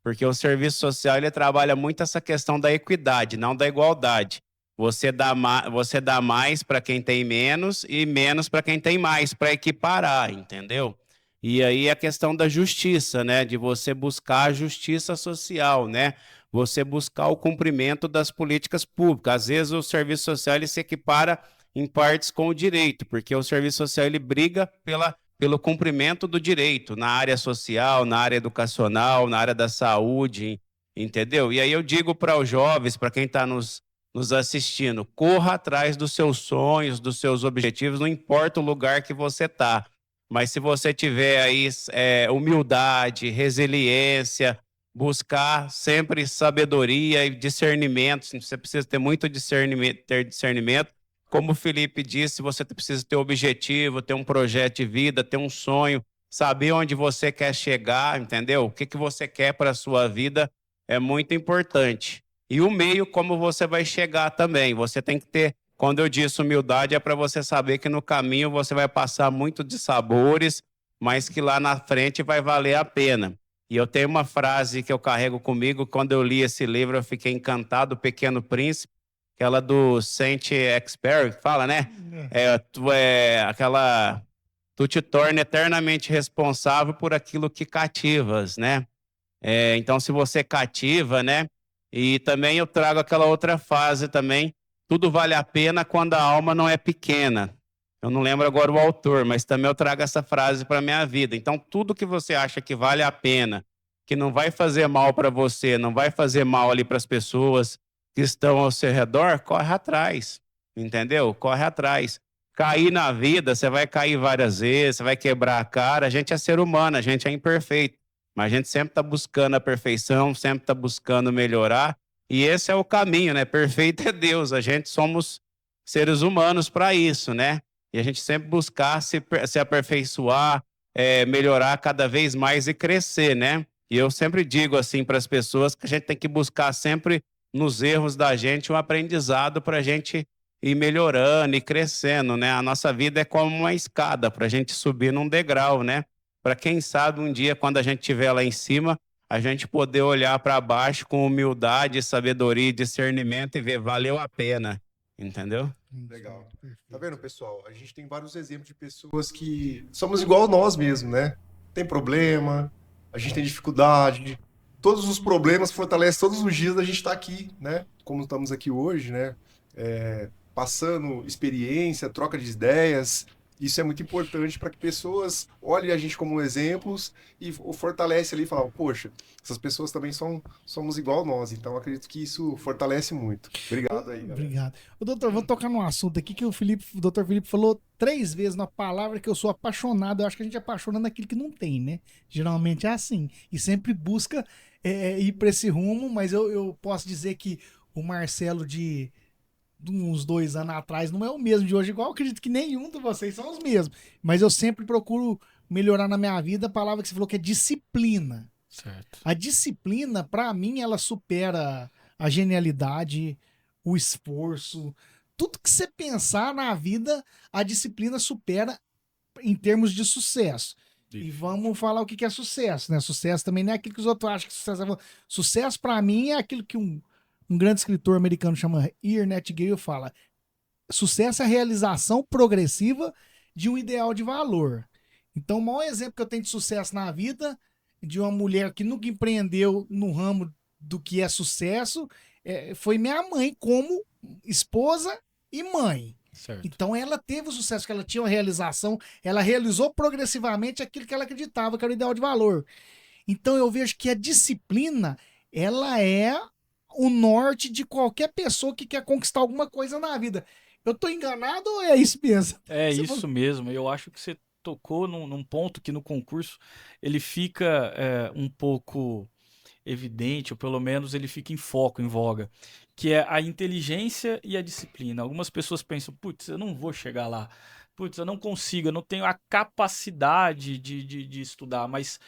Porque o serviço social ele trabalha muito essa questão da equidade, não da igualdade. Você dá mais para quem tem menos e menos para quem tem mais, para equiparar, entendeu? E aí a questão da justiça, né? De você buscar a justiça social, né? Você buscar o cumprimento das políticas públicas. Às vezes o serviço social ele se equipara em partes com o direito, porque o serviço social ele briga pelo cumprimento do direito na área social, na área educacional, na área da saúde, entendeu? E aí eu digo para os jovens, para quem está nos assistindo, corra atrás dos seus sonhos, dos seus objetivos, não importa o lugar que você está. Mas se você tiver aí humildade, resiliência, buscar sempre sabedoria e discernimento, você precisa ter muito discernimento. Como o Felipe disse, você precisa ter objetivo, ter um projeto de vida, ter um sonho, saber onde você quer chegar, entendeu? O que você quer para a sua vida é muito importante. E o meio, como você vai chegar também. Você tem que ter, quando eu disse humildade, é para você saber que no caminho você vai passar muito de sabores, mas que lá na frente vai valer a pena. E eu tenho uma frase que eu carrego comigo, quando eu li esse livro eu fiquei encantado, O Pequeno Príncipe, aquela do Saint-Exupéry, que fala, né? Tu te torna eternamente responsável por aquilo que cativas, né? Então, se você cativa, né? E também eu trago aquela outra frase também, tudo vale a pena quando a alma não é pequena. Eu não lembro agora o autor, mas também eu trago essa frase para a minha vida. Então, tudo que você acha que vale a pena, que não vai fazer mal para você, não vai fazer mal ali para as pessoas que estão ao seu redor, corre atrás, entendeu? Corre atrás. Cair na vida, você vai cair várias vezes, você vai quebrar a cara. A gente é ser humano, a gente é imperfeito. Mas a gente sempre está buscando a perfeição, sempre está buscando melhorar. E esse é o caminho, né? Perfeito é Deus. A gente somos seres humanos para isso, né? E a gente sempre buscar se aperfeiçoar, melhorar cada vez mais e crescer, né? E eu sempre digo assim para as pessoas que a gente tem que buscar sempre nos erros da gente um aprendizado para a gente ir melhorando e crescendo, né? A nossa vida é como uma escada para a gente subir num degrau, né? Para quem sabe um dia, quando a gente estiver lá em cima, a gente poder olhar para baixo com humildade, sabedoria e discernimento e ver, valeu a pena, entendeu? Legal. Tá vendo, pessoal? A gente tem vários exemplos de pessoas que somos igual nós mesmos, né? Tem problema, a gente tem dificuldade, todos os problemas fortalecem todos os dias da gente estar aqui, né? Como estamos aqui hoje, né? Passando experiência, troca de ideias. Isso é muito importante para que pessoas olhem a gente como exemplos e fortalece ali e falam, poxa, essas pessoas também somos igual nós. Então, acredito que isso fortalece muito. Obrigado aí, galera. Obrigado. Doutor, vou tocar num assunto aqui que o doutor Felipe falou 3 vezes na palavra que eu sou apaixonado. Eu acho que a gente é apaixonado naquilo que não tem, né? Geralmente é assim. E sempre busca ir para esse rumo, mas eu posso dizer que o Marcelo de uns 2 anos atrás não é o mesmo de hoje, igual eu acredito que nenhum de vocês são os mesmos. Mas eu sempre procuro melhorar na minha vida a palavra que você falou que é disciplina. Certo. A disciplina, para mim, ela supera a genialidade, o esforço. Tudo que você pensar na vida, a disciplina supera em termos de sucesso. E vamos falar o que é sucesso, né? Sucesso também não é aquilo que os outros acham que sucesso é. Sucesso, para mim, é aquilo que um grande escritor americano chama Ernest Gale fala: sucesso é a realização progressiva de um ideal de valor. Então, o maior exemplo que eu tenho de sucesso na vida, de uma mulher que nunca empreendeu no ramo do que é sucesso, foi minha mãe como esposa e mãe. Certo. Então ela teve o sucesso, que ela tinha uma realização, ela realizou progressivamente aquilo que ela acreditava que era o ideal de valor. Então eu vejo que a disciplina, ela é o norte de qualquer pessoa que quer conquistar alguma coisa na vida. Eu tô enganado ou é isso mesmo? É Você isso mesmo. Eu acho que você tocou num ponto que no concurso ele fica um pouco evidente, ou pelo menos ele fica em foco, em voga, que é a inteligência e a disciplina. Algumas pessoas pensam, putz, eu não vou chegar lá, putz, eu não consigo, eu não tenho a capacidade de estudar, mas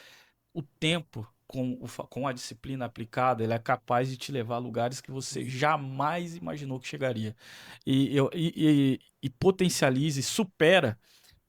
o tempo com a disciplina aplicada, ele é capaz de te levar a lugares que você jamais imaginou que chegaria. E potencializa e supera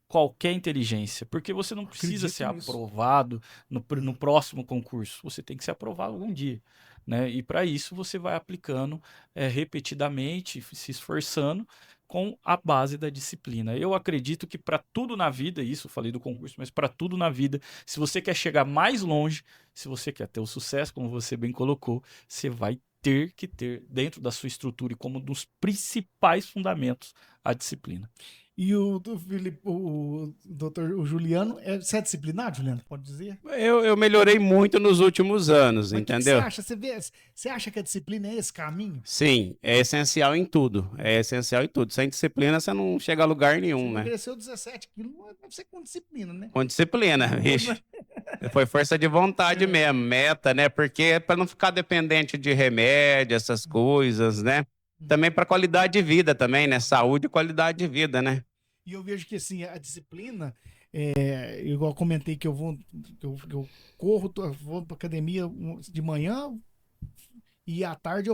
qualquer inteligência, porque você não precisa Acredito ser nisso. aprovado no próximo concurso, você tem que ser aprovado algum dia, né? E para isso você vai aplicando repetidamente, se esforçando com a base da disciplina. Eu acredito que para tudo na vida, isso eu falei do concurso, mas para tudo na vida, se você quer chegar mais longe, se você quer ter o sucesso, como você bem colocou, você vai ter que ter dentro da sua estrutura e como um dos principais fundamentos a disciplina. E o do Felipe, o doutor o Juliano, você é disciplinado, Juliano? Pode dizer? Eu melhorei muito nos últimos anos, Mas o que você entendeu? acha? Você acha que a disciplina é esse caminho? Sim, é essencial em tudo. É essencial em tudo. Sem disciplina, você não chega a lugar Você nenhum, né? emagreceu 17 quilos, não deve ser com disciplina, né? Com disciplina, vixe. Foi força de vontade mesmo, meta, né? Porque é para não ficar dependente de remédio, essas coisas, né? Também para qualidade de vida também, né? Saúde e qualidade de vida, né? E eu vejo que assim, a disciplina, igual eu comentei que eu corro, vou pra academia de manhã e à tarde,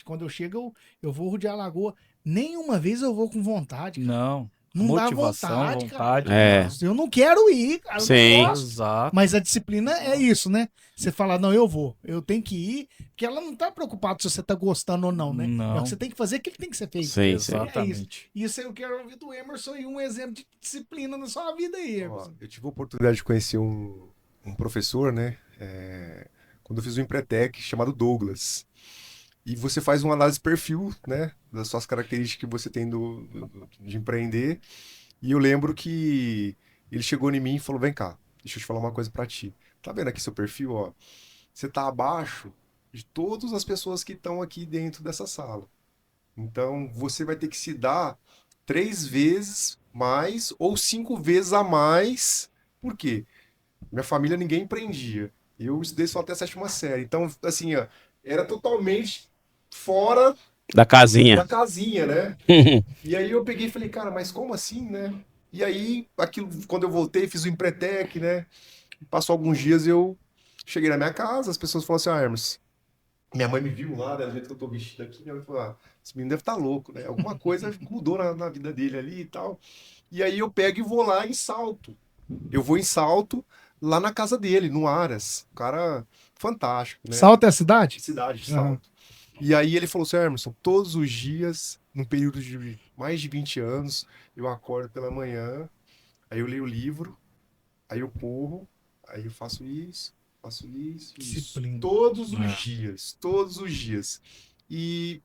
quando eu chego, eu vou rodear a lagoa. Nenhuma vez eu vou com vontade, cara. Não. Não dá Motivação, vontade, vontade. cara. É. Eu não quero ir, cara. Eu Sim. não gosto. Exato. Mas a disciplina é isso, né? Você fala, não, eu vou. Eu tenho que ir, porque ela não tá preocupada se você tá gostando ou não, né? Não. É o que você tem que fazer, aquilo que tem que ser feito. Sim, sim. Exatamente. Isso eu quero ouvir do Emerson e um exemplo de disciplina na sua vida aí, Ó, Emerson. eu tive a oportunidade de conhecer um professor, né? Quando eu fiz o Empretec, chamado Douglas. E você faz uma análise de perfil, né? Das suas características que você tem de empreender. E eu lembro que ele chegou em mim e falou: vem cá, deixa eu te falar uma coisa pra ti. Tá vendo aqui seu perfil, ó? Você tá abaixo de todas as pessoas que estão aqui dentro dessa sala. Então, você vai ter que se dar 3 vezes mais ou 5 vezes a mais. Por quê? Minha família ninguém empreendia. Eu estudei só até a 7ª série. Então, assim, ó, era totalmente fora Da da casinha. casinha, né? E aí eu peguei e falei, cara, mas como assim, né? E aí, aquilo, quando eu voltei, fiz o Empretec, né? Passou alguns dias, eu cheguei na minha casa, as pessoas falaram assim, Hermes, minha mãe me viu lá, né, do jeito que eu tô vestido aqui, minha mãe falou, esse menino deve estar louco, né? Alguma coisa mudou na vida dele ali e tal. E aí eu pego e vou lá em Salto. Eu vou em Salto, lá na casa dele, no Aras. Um cara fantástico, né? Salto é a cidade? Cidade de Aham. Salto. E aí ele falou assim, Emerson, todos os dias, num período de mais de 20 anos, eu acordo pela manhã, aí eu leio o livro, aí eu corro, aí eu faço isso, isso. Disciplina. Todos os É. dias, todos os dias. E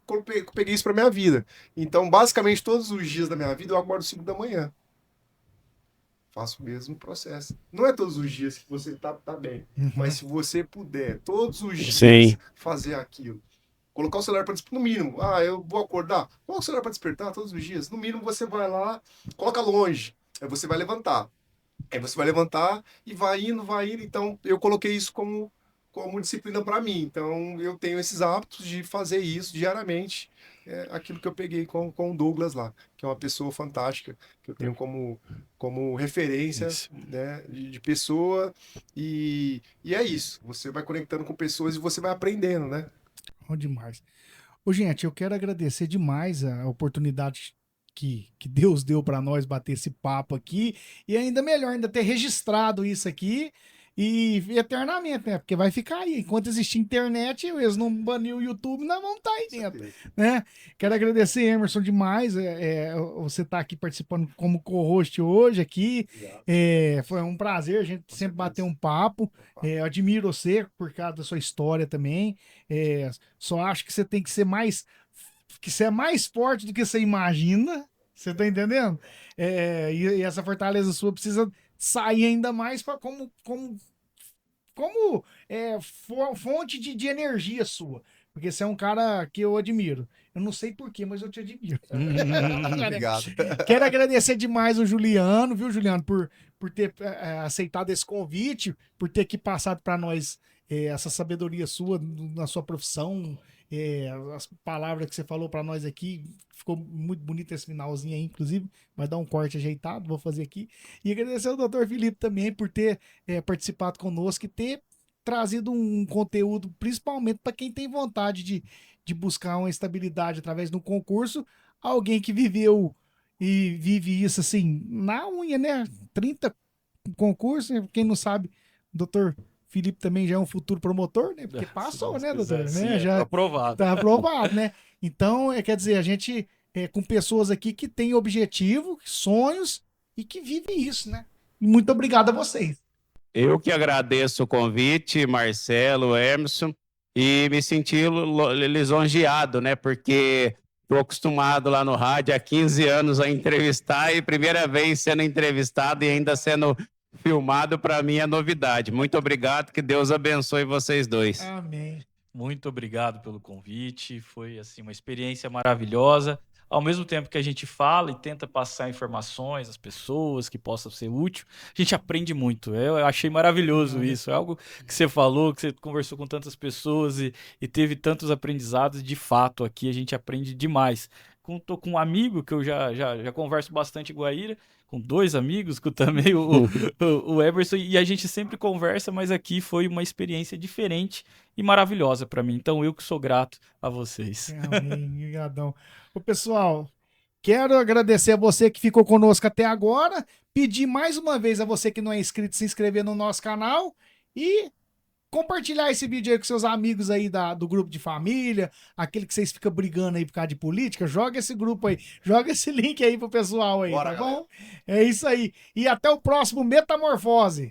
peguei isso pra minha vida. Então, basicamente, todos os dias da minha vida, eu acordo 5 da manhã. Faço o mesmo processo. Não é todos os dias que você tá bem, mas se você puder, todos os dias, Sim. fazer aquilo. Colocar o celular para despertar, no mínimo. Eu vou acordar. Coloca o celular para despertar todos os dias. No mínimo, você vai lá, coloca longe. Aí você vai levantar. Aí você vai levantar e vai indo, vai indo. Então, eu coloquei isso como disciplina para mim. Então, eu tenho esses hábitos de fazer isso diariamente. Aquilo que eu peguei com o Douglas lá, que é uma pessoa fantástica, que eu tenho como referência, Isso. né, de pessoa. E é isso. Você vai conectando com pessoas e você vai aprendendo, né? Bom demais. Ô, gente, eu quero agradecer demais a oportunidade que Deus deu para nós bater esse papo aqui. E ainda melhor, ainda ter registrado isso aqui e eternamente, né? Porque vai ficar aí. Enquanto existir internet, eles não banir o YouTube, nós vamos estar aí dentro, né? Quero agradecer, Emerson, demais. Você tá aqui participando como co-host hoje aqui. Foi um prazer a gente sempre bater um papo. Eu admiro você por causa da sua história também. Só acho que você tem que ser mais forte do que você imagina. Você tá entendendo? E essa fortaleza sua precisa sair ainda mais para como fonte de energia sua. Porque você é um cara que eu admiro. Eu não sei porquê, mas eu te admiro. Obrigado. Quero agradecer demais o Juliano, viu, Juliano, por ter aceitado esse convite, por ter aqui passado para nós essa sabedoria sua na sua profissão, as palavras que você falou para nós aqui. Ficou muito bonito esse finalzinho aí, inclusive. Vai dar um corte ajeitado, vou fazer aqui. E agradecer ao Dr. Felipe também por ter participado conosco e ter trazido um conteúdo, principalmente para quem tem vontade de buscar uma estabilidade através do concurso, alguém que viveu e vive isso assim, na unha, né? 30 concursos, quem não sabe, o doutor Felipe também já é um futuro promotor, né? Porque passou, né, doutor? Né? Já aprovado. tá aprovado, né? Então, quer dizer, a gente com pessoas aqui que têm objetivo, sonhos e que vivem isso, né? Muito obrigado a vocês. Eu que agradeço o convite, Marcelo, Emerson, e me senti lisonjeado, né? Porque estou acostumado lá no rádio há 15 anos a entrevistar e primeira vez sendo entrevistado e ainda sendo filmado, para mim é novidade. Muito obrigado, que Deus abençoe vocês dois. Amém. Muito obrigado pelo convite, foi assim uma experiência maravilhosa. Ao mesmo tempo que a gente fala e tenta passar informações às pessoas que possam ser útil, a gente aprende muito. Eu achei maravilhoso isso. É algo que você falou, que você conversou com tantas pessoas e teve tantos aprendizados. De fato, aqui a gente aprende demais. Tô com um amigo que eu já converso bastante em Guaíra, com 2 amigos, com também o Emerson, e a gente sempre conversa, mas aqui foi uma experiência diferente e maravilhosa para mim. Então, eu que sou grato a vocês. Amém. Obrigadão. Ô, pessoal, quero agradecer a você que ficou conosco até agora, pedir mais uma vez a você que não é inscrito se inscrever no nosso canal e compartilhar esse vídeo aí com seus amigos aí do grupo de família, aquele que vocês ficam brigando aí por causa de política, joga esse grupo aí, joga esse link aí pro pessoal aí, Bora, tá bom? É isso aí. E até o próximo Metamorfose.